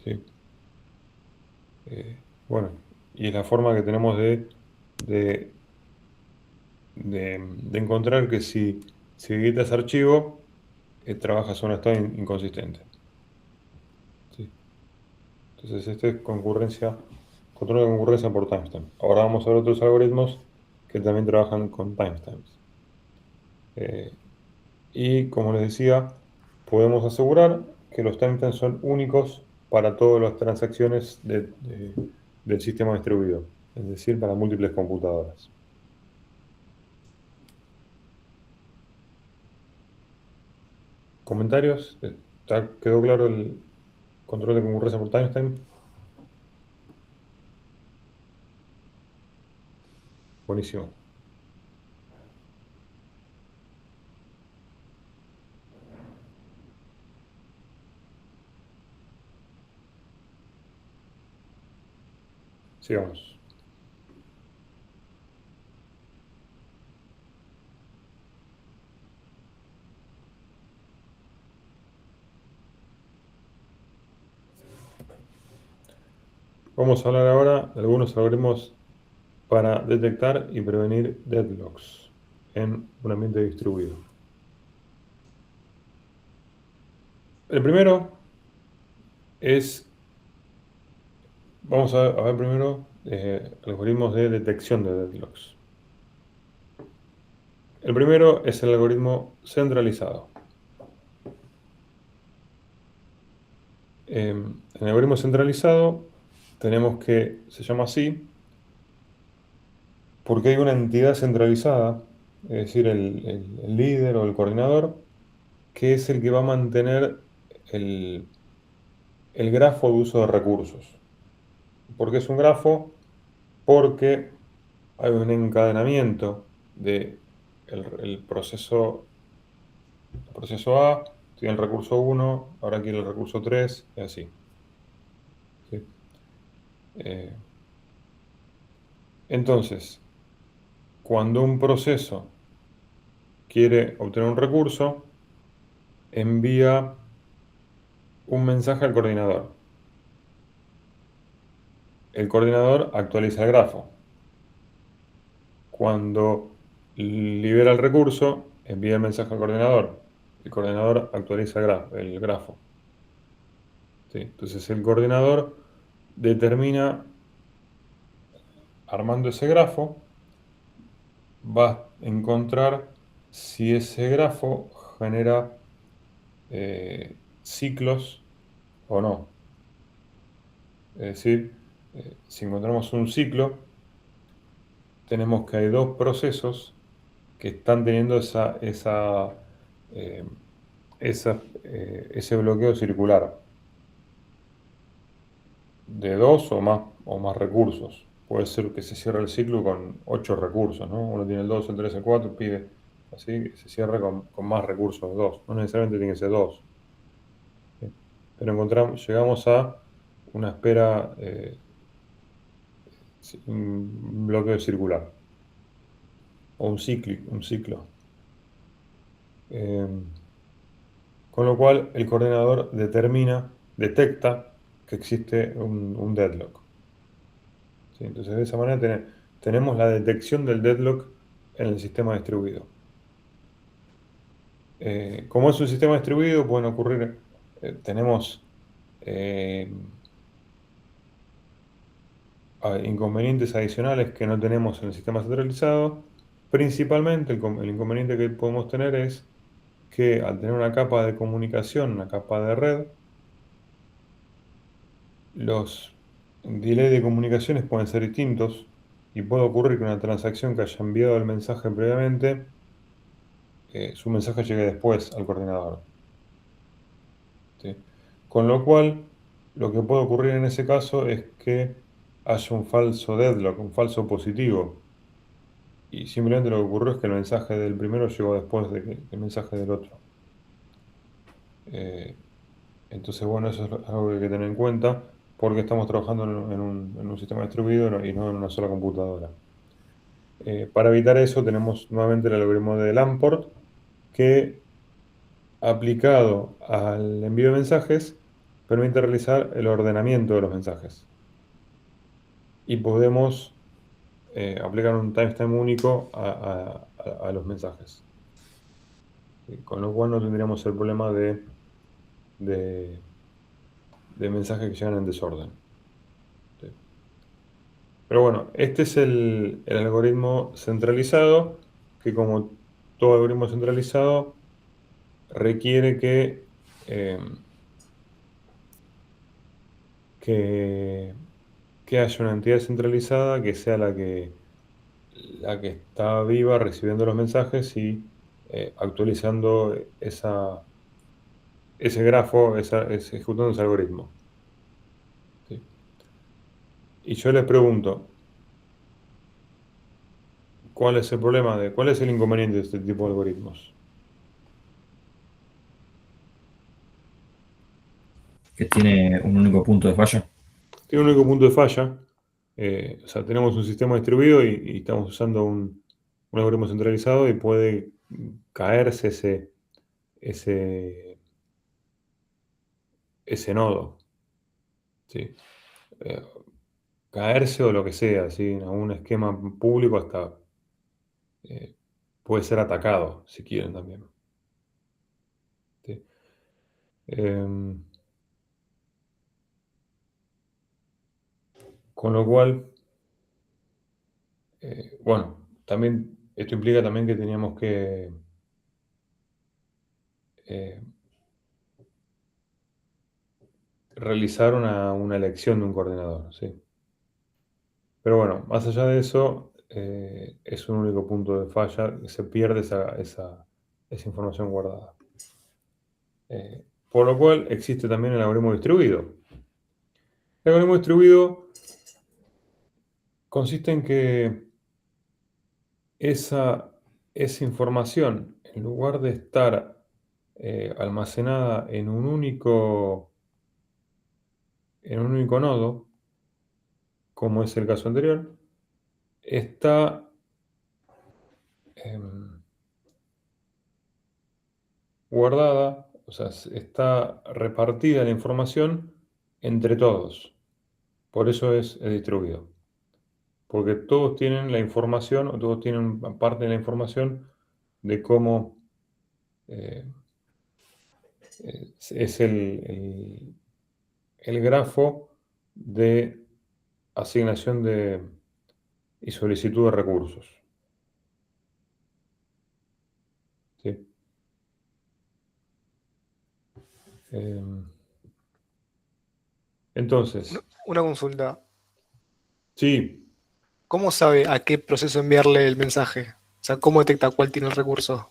¿Sí? Bueno, y es la forma que tenemos de, de encontrar que si editas archivo, trabajas en un estado inconsistente. ¿Sí? Entonces, este es control de concurrencia por timestamp. Ahora vamos a ver otros algoritmos que también trabajan con timestamps. Eh, y como les decía, podemos asegurar que los timestamps son únicos para todas las transacciones del sistema distribuido, es decir, para múltiples computadoras. ¿Comentarios? ¿Quedó claro el control de concurrencia por timestamp? Buenísimo. Sigamos. Vamos a hablar ahora de algunos algoritmos para detectar y prevenir deadlocks en un ambiente distribuido. El primero es, vamos a ver primero algoritmos de detección de deadlocks. El primero es el algoritmo centralizado. En el algoritmo centralizado tenemos que, se llama así, porque hay una entidad centralizada, es decir, el líder o el coordinador, que es el que va a mantener el, el grafo de uso de recursos. ¿Por qué es un grafo? Porque hay un encadenamiento de el proceso A, tiene el recurso 1, ahora quiere el recurso 3, y así. ¿Sí? Eh, entonces, cuando un proceso quiere obtener un recurso, envía un mensaje al coordinador. El coordinador actualiza el grafo. Cuando libera el recurso, envía el mensaje al coordinador. El coordinador actualiza el grafo. ¿Sí? Entonces el coordinador determina, armando ese grafo, va a encontrar si ese grafo genera ciclos o no. Es decir, si encontramos un ciclo, tenemos que hay dos procesos que están teniendo eh, ese bloqueo circular de dos o más recursos. Puede ser que se cierre el ciclo con 8 recursos, ¿no? Uno tiene el 2, el 3, el 4, pide así, se cierra con más recursos de 2. No necesariamente tiene que ser 2. ¿Sí? Pero llegamos a una espera, un bloqueo circular o un ciclo. Eh, con lo cual el coordinador detecta que existe un deadlock. ¿Sí? Entonces, de esa manera tenemos la detección del deadlock en el sistema distribuido. Como es un sistema distribuido, pueden ocurrir, tenemos eh, inconvenientes adicionales que no tenemos en el sistema centralizado. Principalmente, el inconveniente que podemos tener es que al tener una capa de comunicación, una capa de red, los delays de comunicaciones pueden ser distintos y puede ocurrir que una transacción que haya enviado el mensaje previamente, su mensaje llegue después al coordinador. ¿Sí? Con lo cual, lo que puede ocurrir en ese caso es que haya un falso deadlock, un falso positivo. Y simplemente lo que ocurrió es que el mensaje del primero llegó después del mensaje del otro. Eh, entonces, bueno, eso es algo que hay que tener en cuenta porque estamos trabajando en un sistema distribuido y no en una sola computadora. Para evitar eso tenemos nuevamente el algoritmo de Lamport que aplicado al envío de mensajes permite realizar el ordenamiento de los mensajes. y podemos aplicar un timestamp único a los mensajes. Con lo cual no tendríamos el problema de, de mensajes que llegan en desorden. ¿Sí? Pero bueno, este es el algoritmo centralizado, que como todo algoritmo centralizado requiere eh, que, que haya una entidad centralizada que sea la que está viva recibiendo los mensajes y actualizando ese grafo, ejecutando ese algoritmo. ¿Sí? Y yo les pregunto, ¿cuál es el problema cuál es el inconveniente de este tipo de algoritmos? Que tiene un único punto de falla. Tiene un único punto de falla. O sea, tenemos un sistema distribuido y estamos usando un algoritmo centralizado y puede caerse ese, ese nodo. ¿Sí? Eh, caerse o lo que sea, ¿sí? En algún esquema público hasta eh, puede ser atacado, si quieren también. ¿Sí? Em, con lo cual, bueno, también esto implica también que teníamos que eh, realizar una elección de un coordinador, ¿sí? Pero bueno, más allá de eso, es un único punto de falla, se pierde esa información guardada. Por lo cual existe también el algoritmo distribuido. El algoritmo distribuido consiste en que esa, esa información, en lugar de estar almacenada en un único nodo, como es el caso anterior, está em, guardada, o sea, está repartida la información entre todos. Por eso es distribuido. Porque todos tienen la información, o todos tienen parte de la información de cómo eh, es el grafo de asignación y solicitud de recursos. ¿Sí? Em, Una, entonces, una consulta. sí, ¿Cómo sabe a qué proceso enviarle el mensaje? O sea, ¿cómo detecta cuál tiene el recurso?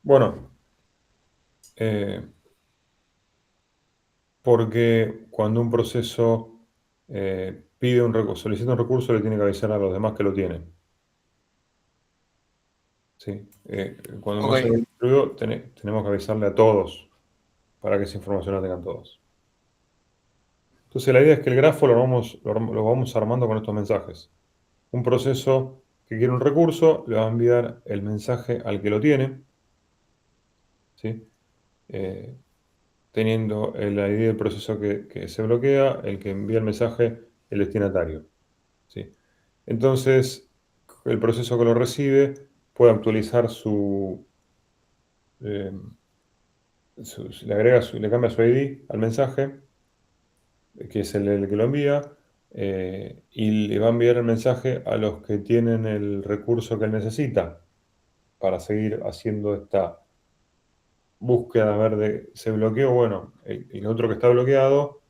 bueno, eh, porque cuando un proceso solicita un recurso, le tiene que avisar a los demás que lo tienen. ¿Sí? Cuando Ok, pasa algo distribuido, tenemos que avisarle a todos para que esa información la tengan todos. Entonces, la idea es que el grafo lo vamos armando con estos mensajes. Un proceso que quiere un recurso le va a enviar el mensaje al que lo tiene, ¿sí? Eh, teniendo el ID del proceso que se bloquea, el que envía el mensaje, el destinatario, ¿sí? Entonces, el proceso que lo recibe puede actualizar eh, le cambia su ID al mensaje, que es el que lo envía, y le va a enviar el mensaje a los que tienen el recurso que él necesita para seguir haciendo esta búsqueda, a ver se bloqueó, bueno, el otro que está bloqueado,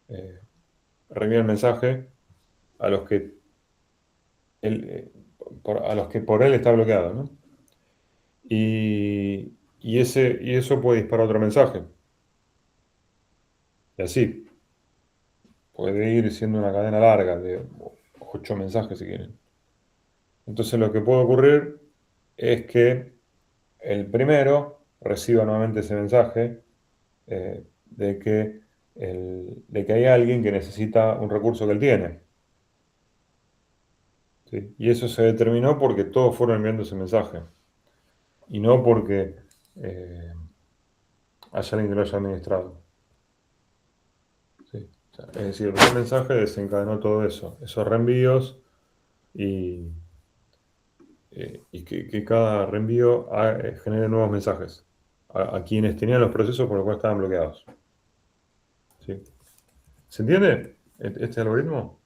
eh, reenvía el mensaje a los que por él está bloqueado, ¿no? Y eso puede disparar otro mensaje. Y así, puede ir siendo una cadena larga de 8 mensajes si quieren. Entonces lo que puede ocurrir es que el primero reciba nuevamente ese mensaje de que hay alguien que necesita un recurso que él tiene. ¿Sí? Y eso se determinó porque todos fueron enviando ese mensaje. Y no porque eh, haya alguien que lo haya administrado. ¿Sí? O Es decir, el primer mensaje desencadenó todo eso, esos reenvíos y que cada reenvío genere nuevos mensajes a quienes tenían los procesos por los cuales estaban bloqueados. ¿Sí? ¿Se entiende este algoritmo?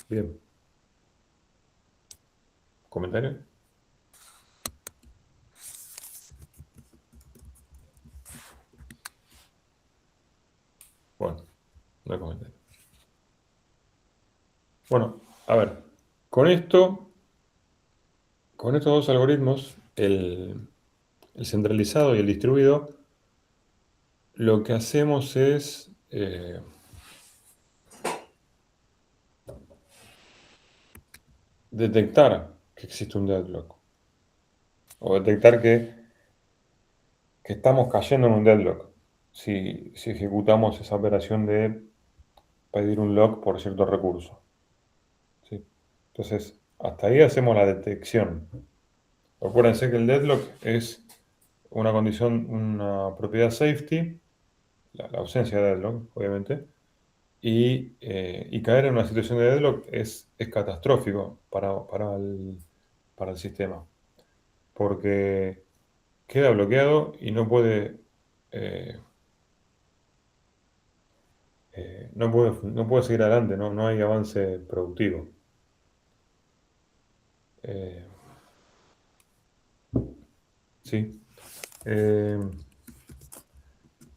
Bien. ¿Comentario? Bueno, no hay comentario. Bueno, a ver, con esto, con estos dos algoritmos, el centralizado y el distribuido, lo que hacemos es detectar que existe un deadlock o detectar que estamos cayendo en un deadlock si ejecutamos esa operación de pedir un lock por cierto recurso. ¿Sí? Entonces, hasta ahí hacemos la detección. Acuérdense que el deadlock es una condición, una propiedad safety, la ausencia de deadlock, obviamente, y caer en una situación de deadlock es catastrófico para el sistema, porque queda bloqueado y eh, no puede seguir adelante, no hay avance productivo. Eh, ¿Sí? Eh,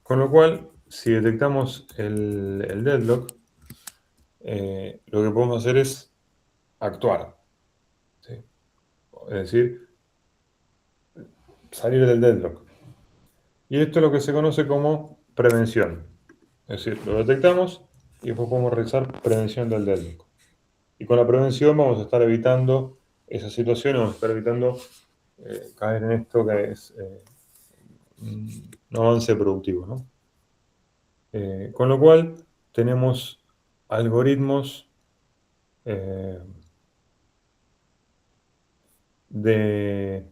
con lo cual, si detectamos el deadlock, lo que podemos hacer es actuar. ¿Sí? Es decir, salir del deadlock. Y esto es lo que se conoce como prevención. Es decir, lo detectamos y después podemos realizar prevención del deadlock. Y con la prevención vamos a estar evitando esas situaciones, vamos a estar evitando caer en esto que es un avance productivo, ¿no? Con lo cual tenemos algoritmos eh, de,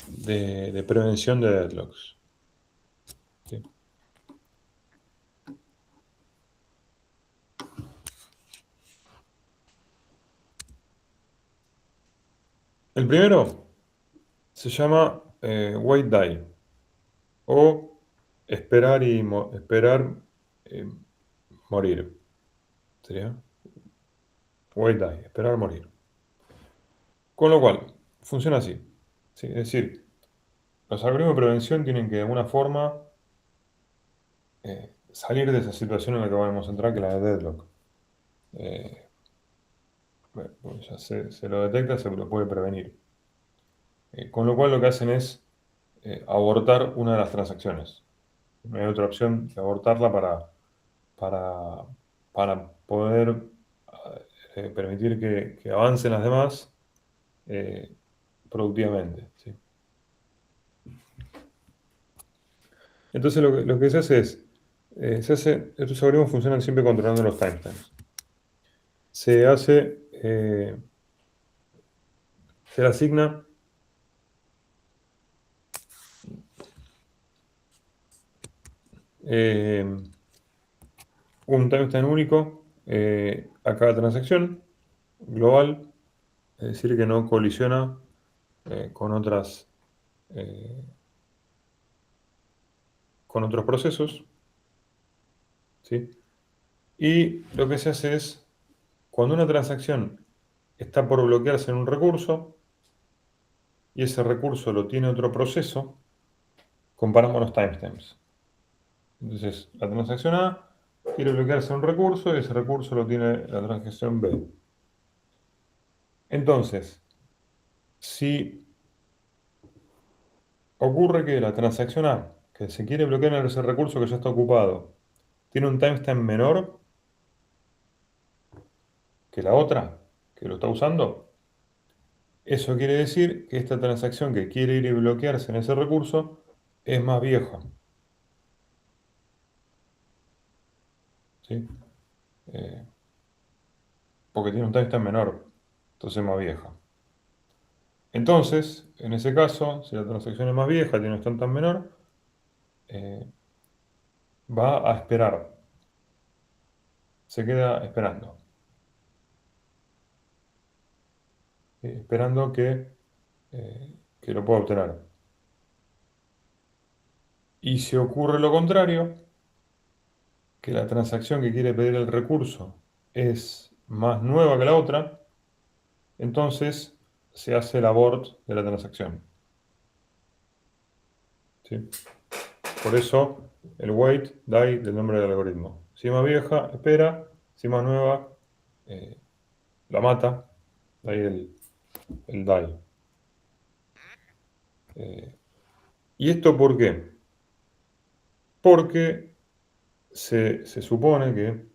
de prevención de deadlocks. ¿Sí? El primero se llama wait die o esperar eh, morir. ¿Sería? Wait die, esperar morir. Con lo cual, funciona así. ¿Sí? Es decir, los algoritmos de prevención tienen que de alguna forma salir de esa situación en la que vamos a entrar, que es la de deadlock. Eh, bueno, pues ya se lo detecta, se lo puede prevenir. Con lo cual lo que hacen es abortar una de las transacciones. No hay otra opción que abortarla para, para poder permitir que avancen las demás eh, productivamente. ¿Sí? Entonces lo que se hace es, estos algoritmos funcionan siempre controlando los timestamps. Se hace, se le asigna eh, un timestamp único a cada transacción global, es decir, que no colisiona con eh, con otros procesos. ¿Sí? Y lo que se hace es, cuando una transacción está por bloquearse en un recurso y ese recurso lo tiene otro proceso, comparamos los timestamps. Entonces, la transacción A quiere bloquearse un recurso y ese recurso lo tiene la transacción B. Entonces, si ocurre que la transacción A, que se quiere bloquear en ese recurso que ya está ocupado, tiene un timestamp menor que la otra que lo está usando, eso quiere decir que esta transacción que quiere ir y bloquearse en ese recurso es más vieja. ¿Sí? Eh, porque tiene un timestamp menor. entonces más vieja. Entonces, en ese caso, si la transacción es más vieja, tiene un instantáneo menor, va a esperar. Se queda esperando. Esperando que lo pueda obtener. Y si ocurre lo contrario, que la transacción que quiere pedir el recurso es más nueva que la otra, entonces se hace el abort de la transacción. ¿Sí? Por eso el wait die del nombre del algoritmo. Si es más vieja, espera. Si es más nueva, la mata. De ahí el die. ¿Y esto por qué? Porque se supone que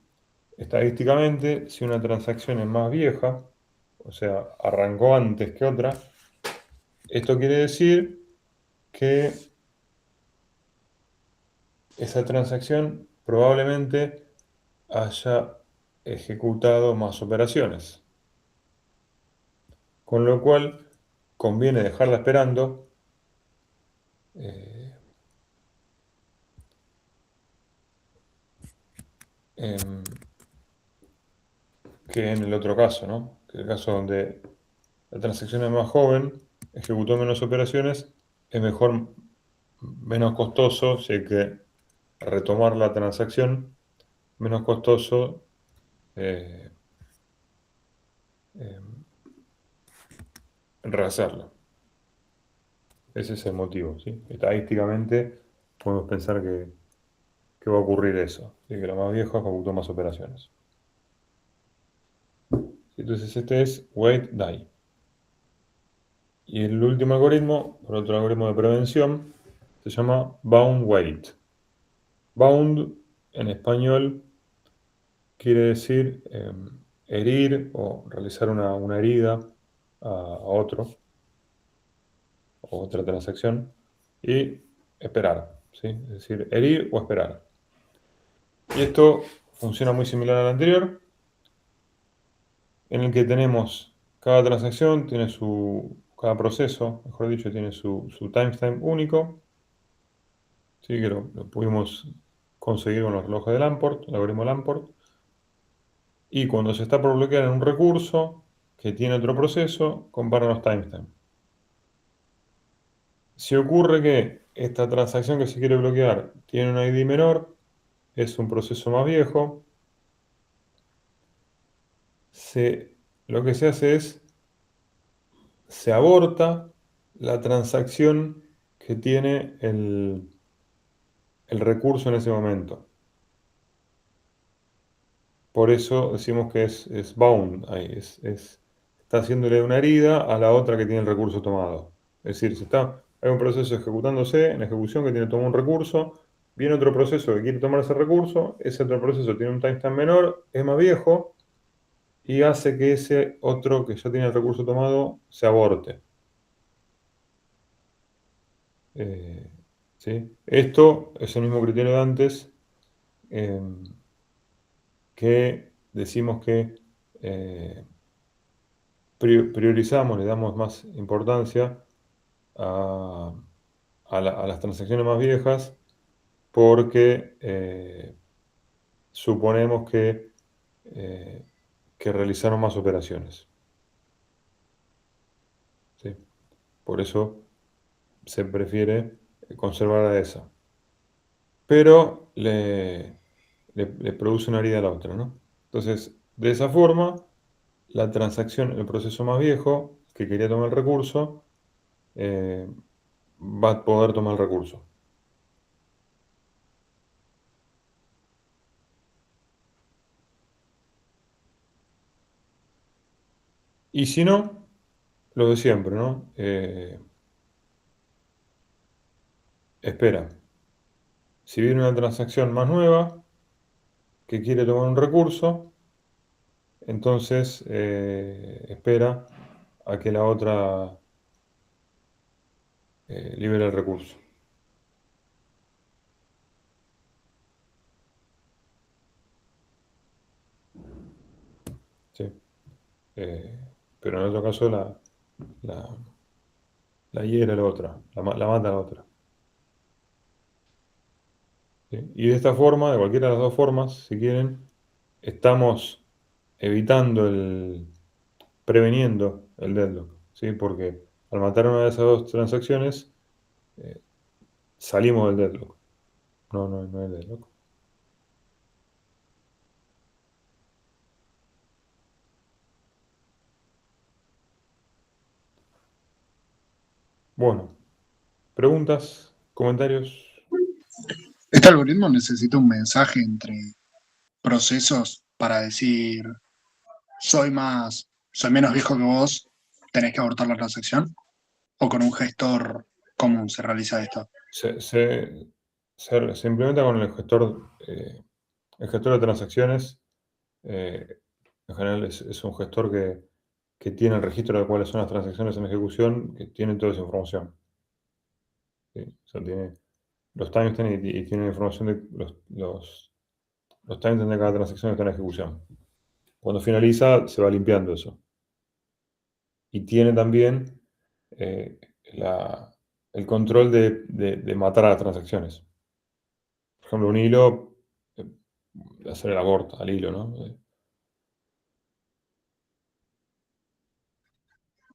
estadísticamente, si una transacción es más vieja, o sea, arrancó antes que otra, esto quiere decir que esa transacción probablemente haya ejecutado más operaciones. Con lo cual, conviene dejarla esperando eh, em, que en el otro caso, ¿no? Que el caso donde la transacción es más joven, ejecutó menos operaciones, es mejor, menos costoso, si hay que retomar la transacción, menos costoso eh, eh, rehacerlo. Ese es el motivo, ¿sí? Estadísticamente podemos pensar que va a ocurrir eso, ¿sí? Que la más vieja ejecutó más operaciones. Entonces este es wait die. Y el último algoritmo, por otro algoritmo de prevención, se llama bound wait. Bound en español quiere decir herir o realizar una herida a otro o otra transacción y esperar, ¿sí? Es decir, herir o esperar. Y esto funciona muy similar al anterior, en el que tenemos cada transacción, tiene cada proceso, mejor dicho, tiene su timestamp único, ¿sí? Que lo pudimos conseguir con los relojes de Lamport, el algoritmo Lamport. Y cuando se está por bloquear en un recurso que tiene otro proceso, compara los timestamps. Si ocurre que esta transacción que se quiere bloquear tiene un ID menor, es un proceso más viejo, lo que se hace es, se aborta la transacción que tiene el recurso en ese momento. Por eso decimos que es bound, ahí, está haciéndole una herida a la otra que tiene el recurso tomado. Es decir, hay un proceso ejecutándose, en ejecución que tiene tomado un recurso, viene otro proceso que quiere tomar ese recurso, ese otro proceso tiene un timestamp menor, es más viejo, y hace que ese otro que ya tiene el recurso tomado se aborte. Eh, ¿Sí? Esto es el mismo criterio de antes, eh, que decimos que priorizamos, le damos más importancia a, a las transacciones más viejas porque suponemos eh, que realizaron más operaciones. ¿Sí? Por eso se prefiere conservar a esa. Pero le produce una herida a la otra, ¿no? Entonces, de esa forma, la transacción, el proceso más viejo que quería tomar el recurso, eh, va a poder tomar el recurso. Y si no, lo de siempre, ¿no? Espera. Si viene una transacción más nueva que quiere tomar un recurso, entonces espera a que la otra libere el recurso. ¿Sí? pero en otro caso la hiere a la otra, la mata a la otra. ¿Sí? Y de esta forma, de cualquiera de las dos formas, si quieren, estamos evitando preveniendo el deadlock, ¿sí? Porque al matar una de esas dos transacciones, eh, salimos del deadlock. No hay deadlock. Bueno, preguntas, comentarios. Este algoritmo necesita un mensaje entre procesos para decir, soy menos viejo que vos, tenés que abortar la transacción, o con un gestor común se realiza esto. Se implementa con el gestor de transacciones. En general es un gestor que tiene el registro de cuáles son las transacciones en ejecución, que tiene toda esa información. ¿Sí? O sea, tiene los timestamps y tiene la información de los timestamps de cada transacción que está en ejecución. Cuando finaliza, se va limpiando eso. Y tiene también eh, el control de matar a las transacciones. Por ejemplo, un hilo, hacer el aborto al hilo, ¿no?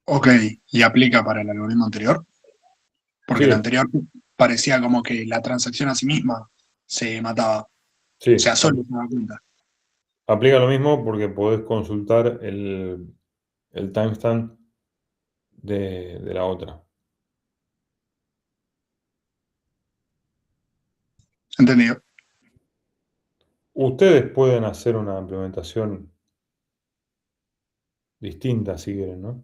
Ok, y aplica para el algoritmo anterior, porque el Sí, anterior parecía como que la transacción a sí misma se mataba. O sí, sea, solo se daba cuenta. aplica lo mismo porque podés consultar el timestamp de la otra. ¿Entendido? Ustedes pueden hacer una implementación distinta si quieren, ¿no?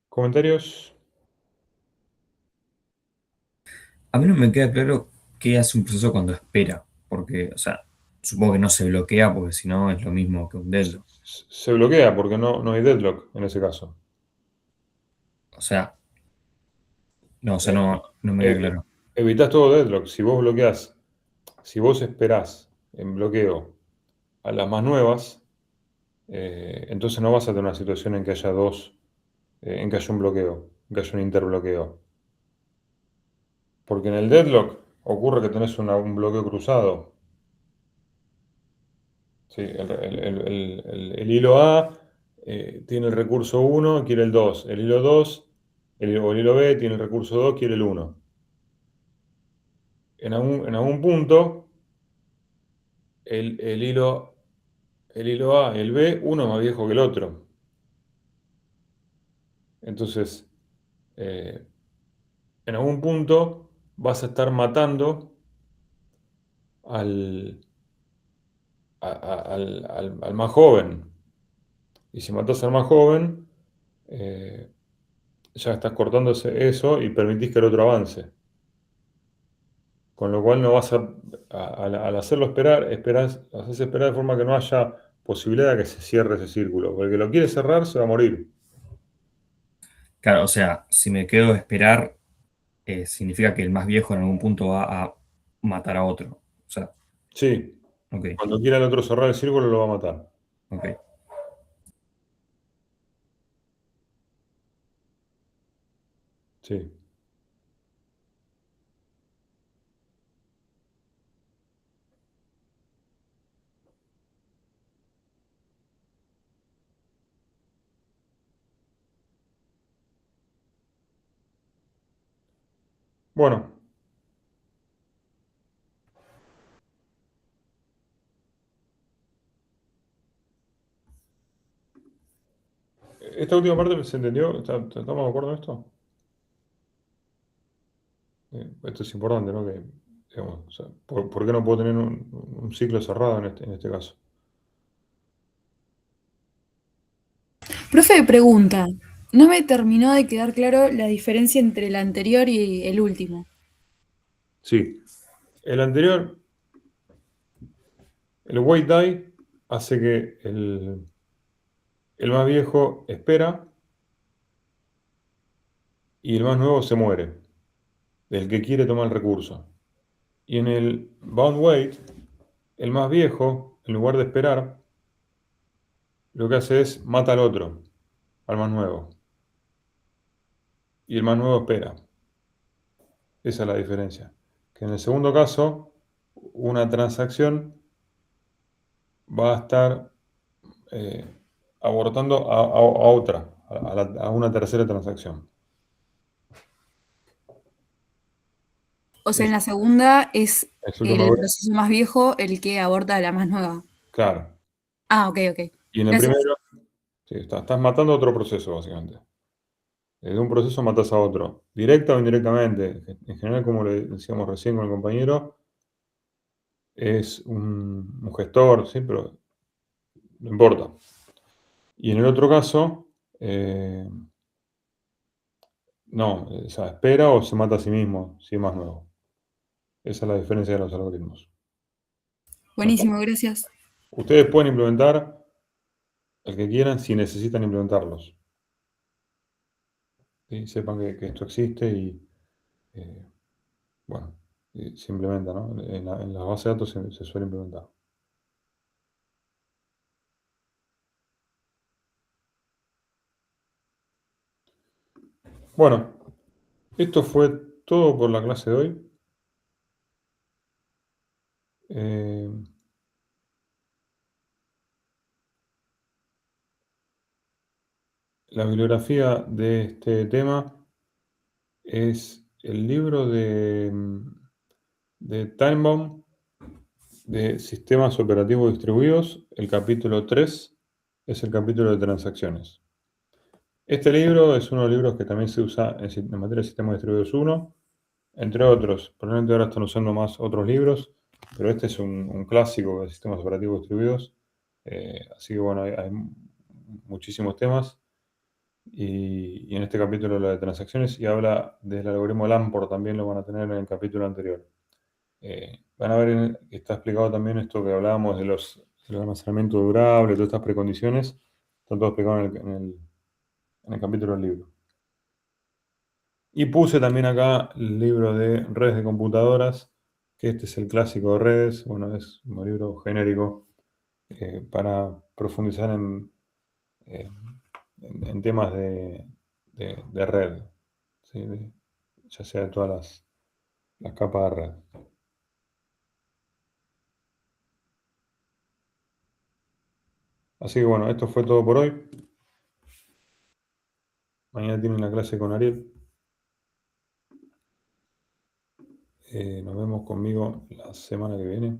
¿Comentarios? A mí no me queda claro qué hace un proceso cuando espera, porque, o sea, supongo que no se bloquea porque si no es lo mismo que un deadlock. Se bloquea porque no hay deadlock en ese caso. O sea, no, o sea, Eh, no me queda eh, claro. Evitas todo deadlock. Si vos bloqueás, si vos esperás en bloqueo a las más nuevas, entonces no vas a tener una situación en que haya en que haya un bloqueo, en que haya un interbloqueo. Porque en el deadlock ocurre que tenés un bloqueo cruzado. Sí, el hilo A tiene el recurso 1, quiere el 2. El hilo 2, o el hilo B tiene el recurso 2, quiere el 1. En algún punto, el, el hilo, el hilo A y el B, uno es más viejo que el otro. Entonces, eh, en algún punto vas a estar matando al, al más joven. Y si matas al más joven, eh, ya estás cortándose eso y permitís que el otro avance. Con lo cual no vas al hacerlo esperar, haces esperar de forma que no haya posibilidad de que se cierre ese círculo. Porque el que lo quiere cerrar se va a morir. Claro, o sea, si me quedo a esperar, significa que el más viejo en algún punto va a matar a otro. O sea, Sí, ok, cuando quiera el otro cerrar el círculo lo va a matar. ok. Sí. Bueno, esta última parte se entendió. ¿Estamos de acuerdo en esto? Esto es importante, ¿no? Que, digamos, o sea, ¿por qué no puedo tener un ciclo cerrado en este caso? Profe, pregunta. No me terminó de quedar claro la diferencia entre el anterior y el último. Sí. El anterior, el wait die, hace que el más viejo espera y el más nuevo se muere. del que quiere tomar el recurso. Y en el bound wait, el más viejo, en lugar de esperar, lo que hace es mata al otro, al más nuevo. Y el más nuevo espera. Esa es la diferencia. Que en el segundo caso, una transacción va a estar abortando a otra, a una tercera transacción. O sea, en la segunda es Es el último el wait, proceso más viejo el que aborta a la más nueva. claro. Ah, ok, ok. Y en el Gracias. primero, sí, estás matando a otro proceso, básicamente. De un proceso matas a otro, directa o indirectamente. En general, como le decíamos recién con el compañero, es un gestor, sí, pero no importa. Y en el otro caso, no, o sea, espera o se mata a sí mismo, si es más nuevo. Esa es la diferencia de los algoritmos. Buenísimo, gracias. Ustedes pueden implementar el que quieran si necesitan implementarlos. ¿Sí? Sepan que esto existe y, eh, bueno, se implementa, ¿no? En la base de datos se suele implementar. Bueno, esto fue todo por la clase de hoy. Eh, la bibliografía de este tema es el libro de Time de Sistemas Operativos Distribuidos. El capítulo 3 es el capítulo de transacciones. Este libro es uno de los libros que también se usa en materia de sistemas distribuidos 1, entre otros. Probablemente ahora están usando más otros libros, pero este es un clásico de sistemas operativos distribuidos. Así que bueno, hay muchísimos temas. Y en este capítulo la de transacciones y habla del algoritmo Lamport, también lo van a tener en el capítulo anterior. Van a ver que está explicado también esto que hablábamos del almacenamiento durable, todas estas precondiciones, están todo explicado en el capítulo del libro. Y puse también acá el libro de redes de computadoras, que este es el clásico de redes, bueno, es un libro genérico para profundizar eh, en temas de red, ¿sí? Ya sea de todas las capas de red. Así que bueno, esto fue todo por hoy. Mañana tienen la clase con Ariel. Nos vemos conmigo la semana que viene.